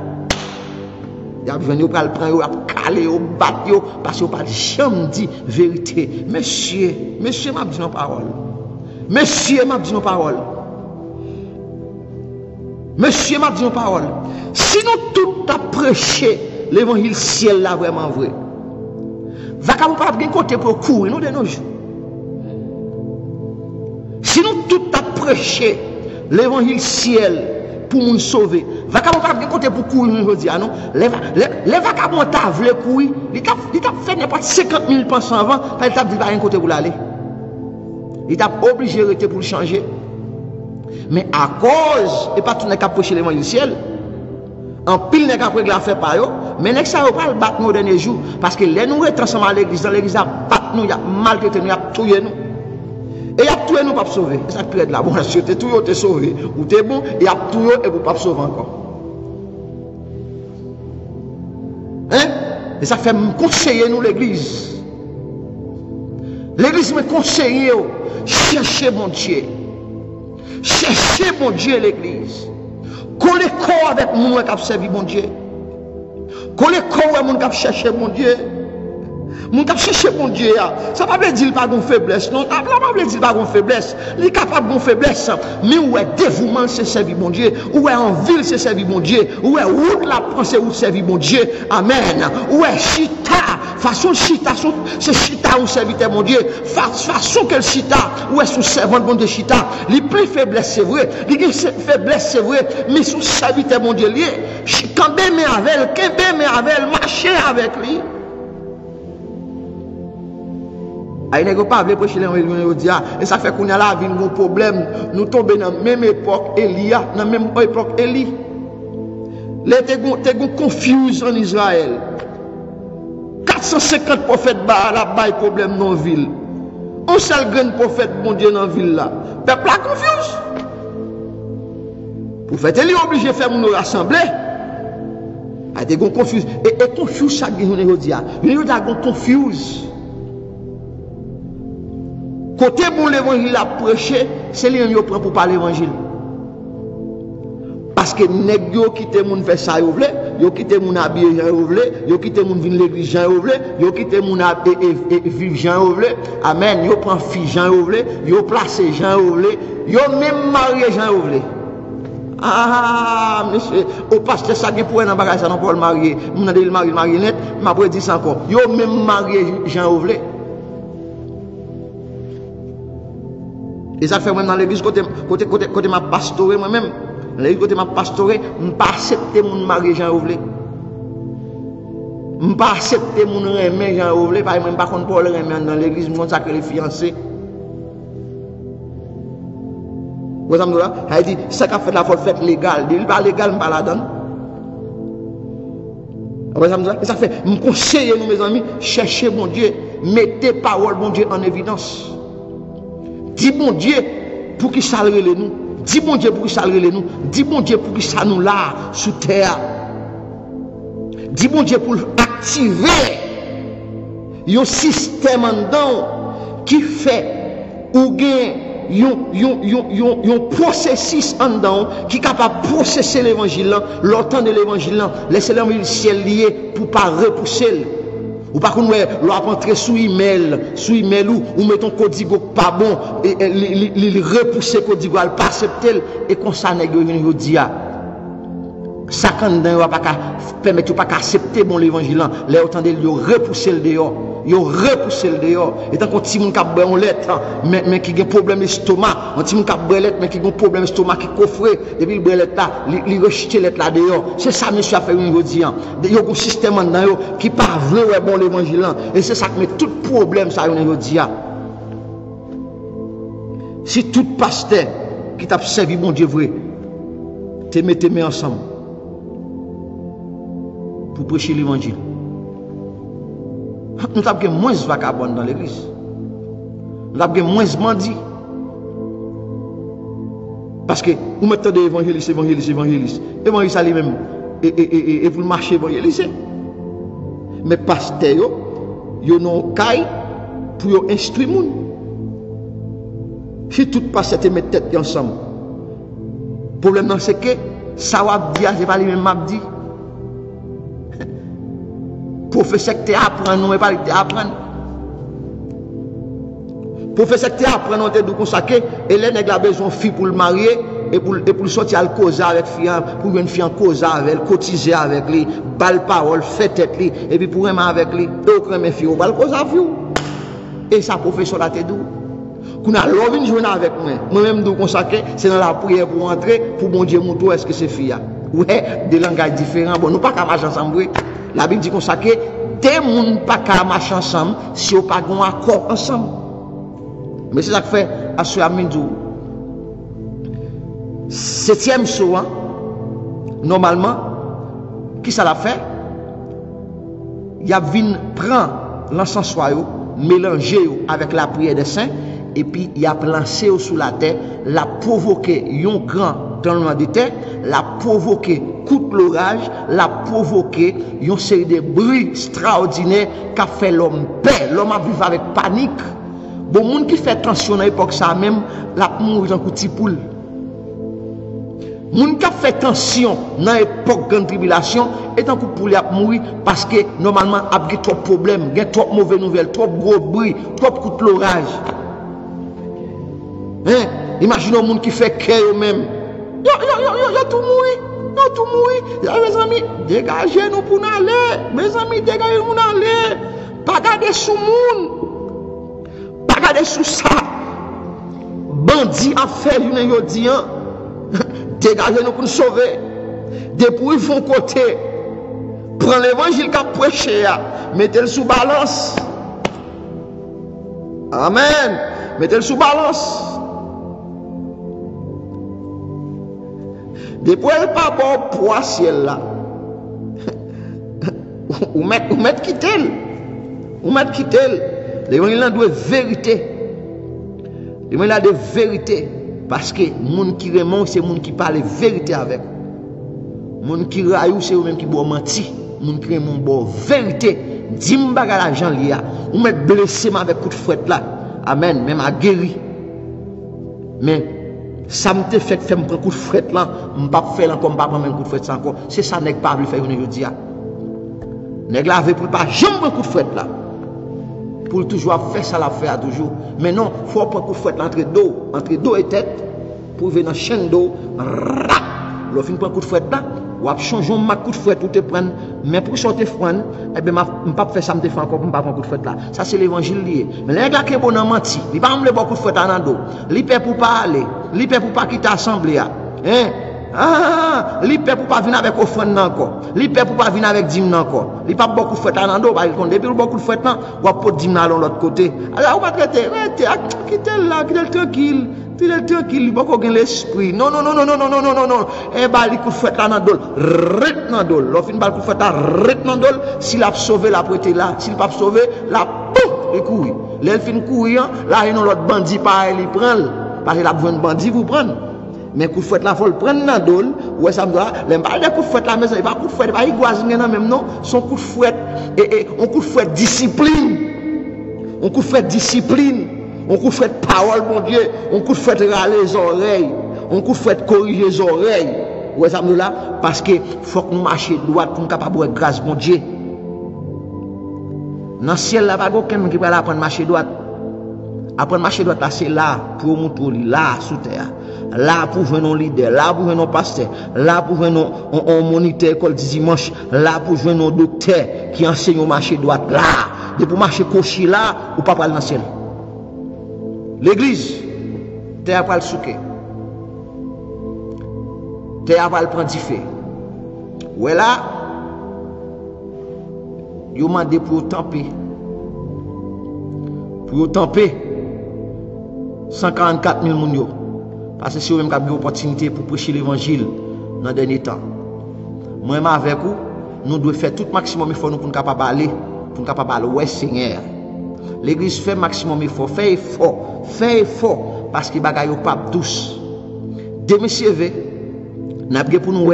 il a venu pour le prendre à caler au battre parce que pas jamais dit vérité monsieur m'a dit nos paroles monsieur m'a dit nos paroles si nous tout a prêché l'évangile ciel là vraiment vrai va quand pas bien côté pour courir nous de nos jours si nous tout a prêché l'évangile ciel pour nous sauver. Vagabond pas côté pour courir aujourd'hui non. Les vagabonds t'a voulu courir, il t'a fait n'importe 50 000 pensions avant, il t'a dit pas un côté pour aller. Il t'a obligé de rester pour le changer. Mais à cause et pas tout n'est qu'à prêcher l'évangile du ciel. En pile n'est qu'à la faire par eux, mais n'est que ça pas le battre nous derniers jours parce que les nous est ensemble à l'église, dans l'église a battre nous, il a maltraité nous, il a tué nous. Et il a tout nous pas sauver. Ça peut être là. Bon, si tu es tout, tu es sauvé. Ou tu es bon, il y a tout et vous pas sauver encore. Hein? Et ça fait me conseiller nous l'église. L'église me conseille. Cherchez mon Dieu. Cherchez mon Dieu l'église. Collez corps avec moi qui a servi mon Dieu. Collez corps avec moi qui a cherché mon Dieu. Mon cap chercher mon Dieu, ça ne veut pas dire pas de faiblesse. Non, ça ne veut pas dire pas de faiblesse. Il est capable de faiblesse. Mais où est dévouement, c'est servir mon Dieu. Où est en ville, c'est servir mon Dieu. Où est route la pensée, où servir mon Dieu. Amen. Où est chita, façon chita, c'est chita où servir mon Dieu. Façon quel chita, où est son servant bon Dieu chita. Les plus faiblesse, c'est vrai. Les faiblesse, c'est vrai. Mais son serviteur mon Dieu, quand bien avec, marcher avec lui. Il n'est pas de prêcher l'évangile et ça fait qu'on a la vie un problème. Nous tombons dans la même époque Elia, dans la même époque Élie. Les gens confus en Israël. 450 prophètes la bail problème dans la ville. Un seul grand prophète bon Dieu dans la ville là. Peuple a confiance. Prophète Élie obligé de faire nous rassembler. A été confus. Et confus chaque journée aujourd'hui. Nous avons confus. Côté bon l'évangile a prêché, c'est lui qui prend pour parler l'évangile. Parce que nèg yo quitté moun faire ça yo vle, yo quitté moun habiller Jean yo vle, yo quitté moun vinn l'église Jean yo vle, yo quitté moun vivre Jean yo vle. Amen. Yo prend fille Jean yo vle, yo placé Jean yo vle, yo même marié Jean yo vle. Ah, monsieur, au pasteur ça qui pour un bagage ça non pour le marier. Moun a dit le marié net, m'a pas dit ça encore. Yo même marié Jean yo vle. Et ça fait même dans l'église côté m'a pastoré moi-même. L'église côté m'a pastoré, m'pas accepter mon mari Jean Ouvlé. M'pas accepter mon remet Jean Ouvlé parce que même pas contre pour le remet dans l'église mon ça que les fiancés. Vous avez là, il dit ça qu'a fait la faut fait légal, il pas légal pas la donne. Vous avez ça fait me conseiller nous mes amis, cherchez mon Dieu, mettez parole mon Dieu en évidence. Dis bon Dieu pour qu'il salue nous. Dis bon Dieu pour qu'il salue nous. Dis bon Dieu pour qu'il ça nous là sous terre. Dis bon Dieu pour activer un système en dedans qui fait ou un processus en dedans qui est capable de processer l'évangile, l'entendre de l'évangile, laisser l'évangile ciel lié pour ne pas repousser. Ou par contre, l'on a entré sous email ou mettons codigo pas bon, et il repousse codigo, il pas accepter, et qu'on s'en est dit, ça quand on va pas permettre pas accepter bon l'évangile, les autant de repousser le dehors, repousser le dehors, et tant qu'on petit monde qui a boire en lettre, mais qui a un problème d'estomac, un petit monde qui a boire lettre, mais qui a un problème d'estomac qui coffre, depuis le boire lettre là, il rejette lettre là dehors. C'est ça monsieur a fait aujourd'hui. Il y a un système dedans qui pas vrai bon l'évangile, et c'est ça qui met tout problème ça aujourd'hui. Si tout pasteur qui t'a servi bon Dieu vrai, te mettez ensemble pour prêcher l'évangile. Nous avons moins de vagabonds dans l'église. Nous avons moins de bandits. Parce que vous mettez des évangélistes. Évangélistes à lui-même. Et vous marchez évangélistes. Mais pasteurs, ils ont un caille pour instruire les gens. Si tout pasteur te met tête ensemble, le problème c'est que ça va dire, c'est pas lui-même m'a dit. Professeur qui apprend, non, mais pas qui apprend. Professeur qui apprend, non, te comme ça que Hélène a besoin de fille pour le marier et pour sortir à causer avec fille, pour une fille en cause avec elle, cotiser avec lui, balle parole, fait tête lui, et puis pour aimer avec lui, et au crème fille, balle cause avec vous. Et ça, professeur là, te dit. Qu'on a l'envie de jouer avec moi. Moi-même, comme ça que c'est dans la prière pour entrer, pour bon Dieu, montrer est-ce que c'est fille. Ouais, des langages différents. Bon, nous pas qu'à marcher ensemble. La Bible dit qu'on sait que des gens pas qu'à marcher ensemble si on pas un accord ensemble. Mais c'est ça que fait à ce Amindou. 7e soir, normalement, qui ça l'a fait? Il a venu prendre l'encensoir, mélanger avec la prière des saints, et puis il a lancé sous la terre, l'a provoqué un grand tremblement de terre, l'a provoqué coup de l'orage, l'a provoqué une série de bruits extraordinaires qui a fait l'homme peur. L'homme a vécu avec panique. Bon, monde qui fait attention à l'époque, ça même, l'a mourir dans coup de poule. Moun qui a fait attention dans l'époque de grande tribulation, est en coup de poule à mourir parce que normalement, il y a trop de problèmes, il y a trop de mauvaises nouvelles, trop de gros bruits, trop de coups de l'orage. Hein? Imaginez un monde qui fait cœur même. Il a tout mouru. Il a tout mouru. Mes amis, dégagez-nous pour nous aller. Mes amis, dégagez-nous pour nous aller. Pas garder sous monde. Pas garder sous ça. Bandit à faire une aujourd'hui. Dégagez-nous pour nous sauver. Depuis ils font côté. Prends l'évangile qu'a prêché. Mettez-le sous balance. Amen. Mettez-le sous balance. Depuis elle pas bon poids ciel là. Ou mettre quitter. Ou mettre quitter. L'évangile doit vérité. L'évangile a de vérité. Parce que moun qui remont, c'est moun qui parle vérité avec. Moun qui raillou, c'est eux même qui boit menti. Moun qui remont bon vérité. Dis-moi baga l'argent liya. Ou met blessé avec coup de fouette là. Amen. Même à guéri. Mais ça me fait faire un coup de fouette là. Je ne peux pas faire encore, je ne peux pas prendre un coup de fouette encore. C'est ça nèg pas faire aujourd'hui. Nèg la veut pour pas jamais un coup de fouette là. Pour toujours faire ça la faire toujours. Mais non, il faut prendre un coup de fouette entre dos et tête pour venir dans chaîne d'eau. L'on fin prendre un coup de fouette là. Ou a changé un coup de fouette pour te prendre. Mais pour sortir fouette, eh bien, je ne peux pas faire ça, je ne encore, je ne peux pas prendre un coup de fouette là. Ça, c'est l'évangile lié. Mais les gars qui sont bon menti, ils ne peuvent pas me coup de fouette dans le dos. Ils ne pour pas aller. Ils ne pour pas quitter l'assemblée. Ils ne pour pas venir avec offrande encore. Ils ne pour pas venir avec dîme encore. Ils ne peuvent pas beaucoup de fouette dans le dos. Depuis beaucoup de fouette, on va pas dîme dans l'autre côté. Alors, on va traiter, quittez là, quittez tranquille. Il est tranquille, il n'y a pas l'esprit. Non. Eh bien, il coup de fouette là dans le dos. Rit dans le dos. L'offre une balle coup de fouette là, rit dans le dos. S'il a sauvé, la prêté là. S'il n'a pas sauvé, la pouf, il court. L'elfine courir, là, il y a l'autre bandit pareil, il prend. Parce qu'il a besoin de bandit, vous prendre. Mais coup de fouette là, il faut le prendre dans le dos. Ouais, ça me doit. Les balles de coup de fouette là, mais il n'y a pas coup de fouette, il n'y a pas de même non. Son coup de fouette, on coup de fouette discipline. On coup de fouette discipline. On coup de fouette parole, mon Dieu. On coup de fouette râler les oreilles. On coup de fouette corriger les oreilles. Ouais, ça me là. Parce que faut que nous marchions droit pour nous capables de grâce, mon Dieu. Dans le ciel, là, pas aucun qui va apprendre à marcher droit. Apprendre à marcher droit, là, c'est là pour montrer, là, sous terre. Là pour jouer nos leaders, là pour jouer nos pasteurs, là pour jouer nos moniteur école du dimanche, là pour jouer nos docteurs qui enseignent au marché droit, là. Et pour marcher cocher là, ou pas parler dans le ciel. L'église, terre pas le souquer. Terre pas le prendre du feu. Ouais là, ils ont demandé pour tamper. Pour tamper 144 000 personnes. Parce que c'est eux-mêmes qui ont eu l'opportunité pour prêcher l'évangile dans le dernier temps. Moi, avec vous, nous devons faire tout maximum effort pour nous capables d'aller, pour nous capables d'aller, ouais, Seigneur. L'église fait maximum effort, fait effort, parce que les bagages ne sont pas douces. Demain, nous avons pour nous,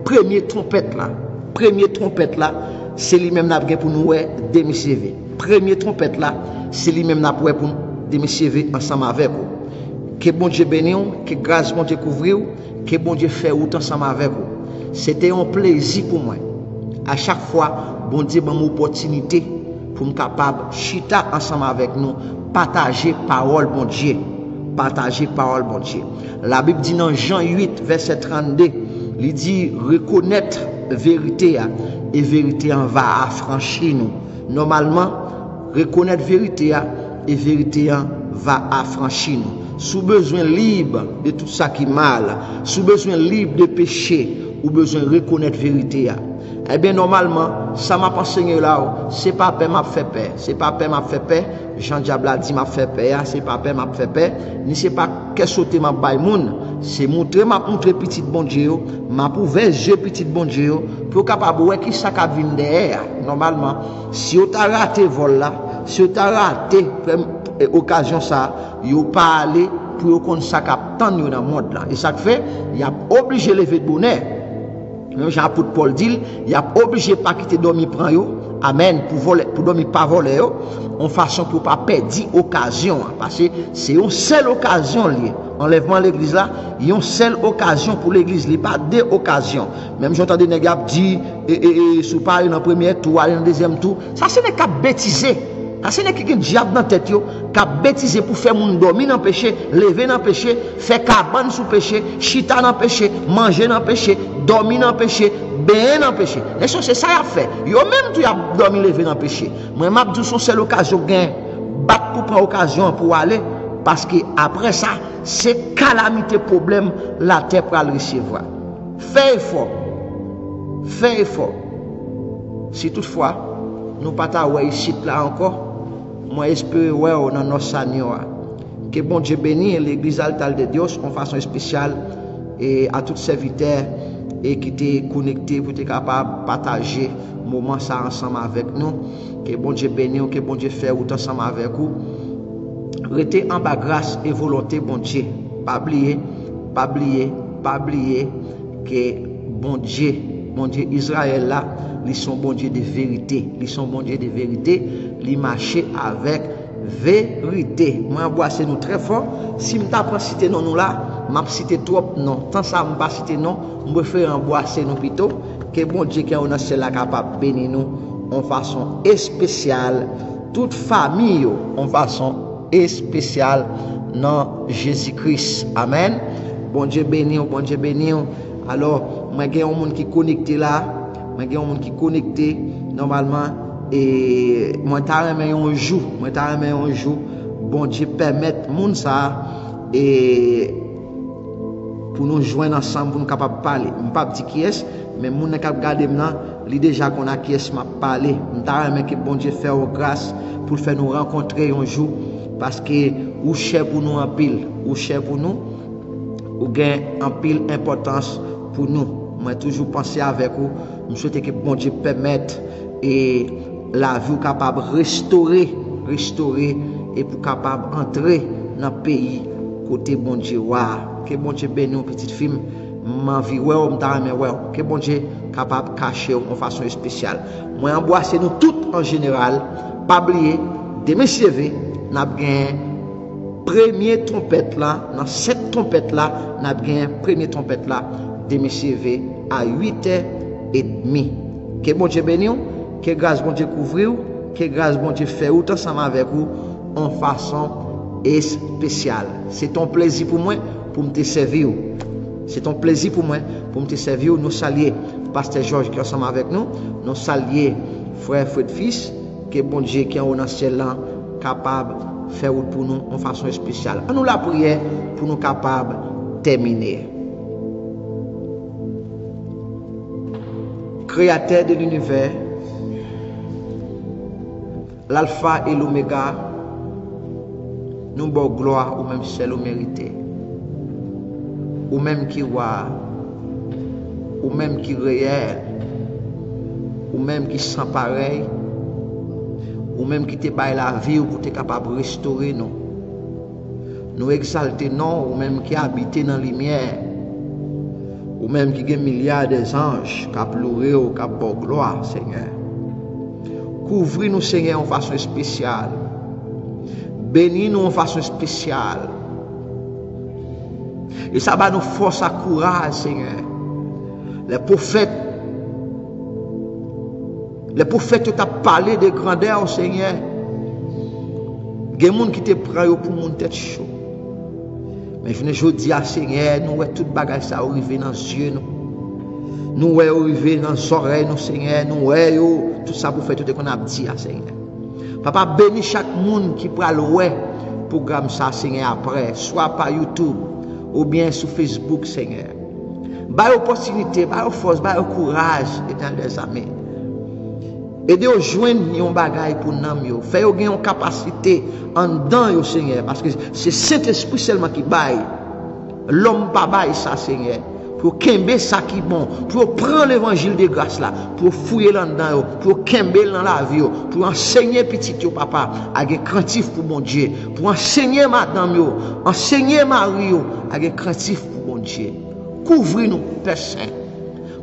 première trompette là, c'est lui-même pour nous, demain, première trompette là, c'est lui-même pour nous, demain, ensemble avec vous. Que bon Dieu bénisse, que grâce bon Dieu couvre, que bon Dieu fait autant ensemble avec vous. C'était un plaisir pour moi. À chaque fois, bon Dieu m'a une opportunité pour me capable chita ensemble avec nous, partager parole bon Dieu. Partager parole bon Dieu. La Bible dit dans Jean 8, verset 32, il dit reconnaître vérité et vérité en va affranchir nous. Normalement, reconnaître vérité et vérité en va affranchir nous. Sous besoin libre de tout ça qui est mal, sous besoin libre de péché, ou besoin de reconnaître vérité. Eh bien, normalement, ça m'a enseigné là, c'est pas peur m'a fait peur, c'est pas peur m'a fait peur, Jean Diable a dit m'a fait peur, c'est pas peur m'a fait peur, ni c'est pas qu'est-ce que m'a bail moun, c'est montrer petit bon Dieu, m'a prouver jeu petit bon Dieu pour capable voir qui ça ka vinn derrière. Normalement, si on t'a raté vol là, si on t'a raté occasion ça, yo pas aller pour qu'on ça cap tant dans le monde là, et ça fait il a obligé lever de bonheur. Même Jean-Apôtre Paul dit, il a obligé pas quitter dormir prend yo. Amen, pour voler, pour dormir pas voler yo, en façon pour pas perdre occasion, parce que c'est une seule occasion liée. Enlèvement l'église là, il y a une seule occasion pour l'église, il pas deux occasions. Même j'entends des nègres dire sous parler dans le premier tour, aller dans le deuxième tour, ça c'est des cas bêtisés. Ça c'est des qui diable dans tête yo, cap bêtiser pour faire moun dormir dans péché, lever dans péché, faire cabane sous péché, chita dans péché, manger dans péché, dormir dans péché, baigner dans péché. Et ça c'est ça a fait. Yo même tu as dormi lever dans péché. Moi m'a dit son seule occasion gain, battre pour prendre occasion pour aller parce que après ça, c'est calamité problème la terre pour le recevoir. Fais effort. Fais effort. Si toutefois nous pas ta ici là encore, moi j'espère ouais dans notre Seigneur que bon Dieu bénisse l'église altale de Dieu en façon spéciale et à tous serviteurs et qui étaient connectés pour être capable de partager moment ça ensemble avec nous. Que bon Dieu bénisse, que bon Dieu fait autant ensemble avec vous. Restez en bas grâce et volonté bon Dieu. pas oublier que bon Dieu Israël là, ils sont bon Dieu de vérité, ils marchent avec vérité. Moi boire nous très fort, si me t'apprend citer non nous là, m'a cité trop non, tant ça me pas citer non, me faire en boire nous plutôt que bon Dieu qui est dans ciel là capable bénir nous en façon spéciale, toute famille en façon spéciale dans Jésus-Christ. Amen. Bon Dieu béni. Alors, moi j'ai un monde qui connecté là, normalement et moi t'a remis un jour, bon Dieu permettre monde ça et pour nous joindre ensemble pour nous capable parler. Je pas dire qui est, mais moun n'a capable garder maintenant, li déjà qu'on a qui est m'a parler. T'a remis que bon Dieu faire grâce pour faire nous rencontrer un jour parce que ou cher pour nous en pile, ou gain en pile importance pour nous. Moi toujours penser avec vous, je souhaite que bon Dieu permette et la vie capable restaurer et pour capable entrer dans le pays côté bon Dieu. Que bon Dieu bénisse petite fille, ma vie que bon Dieu capable cacher en façon spéciale. Moi embrasser nous toutes en général, pas oublier de me CV n'a bien premier trompette là, dans cette trompette là, n'a bien premier trompette là de me CV à 8h30. Que bon Dieu bénisse, que grâce bon Dieu couvre, que grâce bon Dieu fait autant ensemble avec vous en façon spéciale. C'est un plaisir pour moi pour me servir. C'est un plaisir pour moi pour me servir. Nous saluons Pasteur Georges qui est ensemble avec nous. Nous saluons frère Fred Fils, que bon Dieu qui est au ciel là, capable de faire pour nous en façon spéciale. Nous la prière pour nous capables de terminer. Créateur de l'univers, l'alpha et l'oméga, nous bon gloire ou même seul au mérité, ou même qui voit, ou même qui réel, ou même qui sans pareil, ou même qui te baille la vie ou pour être capable de restaurer nous. Nous exalter non, ou même qui habite dans la lumière, ou même qui a milliards d'anges qui pleurent ou qui ont gloire, Seigneur. Couvrir-nous, Seigneur, en façon spéciale. Bénis-nous en façon spéciale. Et ça va nous force à courage, Seigneur. Les prophètes t'ont parlé de grandeur, Seigneur. Il y a des gens qui te prennent pour mon tête chaud. Mais je dis à Seigneur, nous voyons tout bagage ça arriver dans les yeux. Nous voyons arriver dans les oreilles, Seigneur. Nous voyons tout ça pour faire tout ce qu'on a dit à Seigneur. Papa, bénis chaque monde qui prend le programme ça, Seigneur, après, soit par YouTube ou bien sur Facebook, Seigneur. Baille opportunité, baille force, baille courage, éternel des amis. Aidez aux joindre un bagage pour nous, faire gagner une capacité en dedans, Seigneur, parce que c'est Saint-Esprit seulement qui baille. L'homme pas baille ça, Seigneur. Pour kembe ça qui bon, pour prendre l'évangile de grâce là, pour fouiller là-dedans, pour kembe dans la vie, pour enseigner petit papa, avec craintif pour mon Dieu, pour enseigner madame, enseigner Marie, avec craintif pour mon Dieu. Couvrez-nous, Père Saint.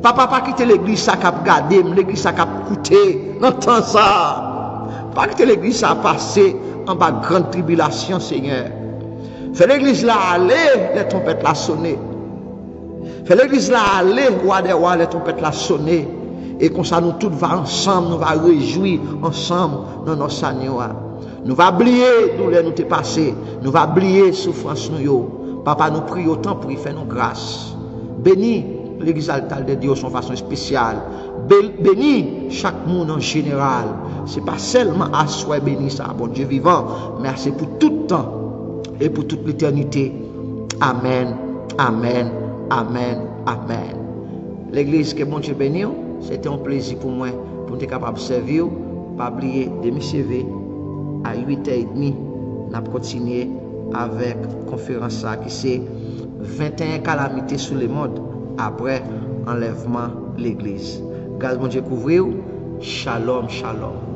Papa, pas quitter l'église ça cap garder, l'église ça cap coûter, n'entend ça. Pas quitter l'église ça passer en bas grande tribulation, Seigneur. Fais l'église là aller, les trompettes là sonner. Fais l'église là aller, roi des rois, les trompettes là sonner. Et comme ça nous tous va ensemble, nous va réjouir ensemble dans nos Seigneur. Nous va oublier douleur nous t'est passé, nous va oublier souffrance nous yo. Papa nous prie autant pour y faire nos grâces. Bénis l'église altale de Dieu de façon spéciale. Bénis chaque monde en général. Ce n'est pas seulement à soi béni ça, bon Dieu vivant, mais c'est pour tout le temps et pour toute l'éternité. Amen, amen, amen, amen. L'église que bon Dieu bénit, c'était un plaisir pour moi, pour être capable de servir. Pas oublier de me servir à 8h30. On a continué avec la conférence qui c'est 21 calamités sur le monde après enlèvement de l'église. Grâce bon Dieu couvrir. Shalom, shalom.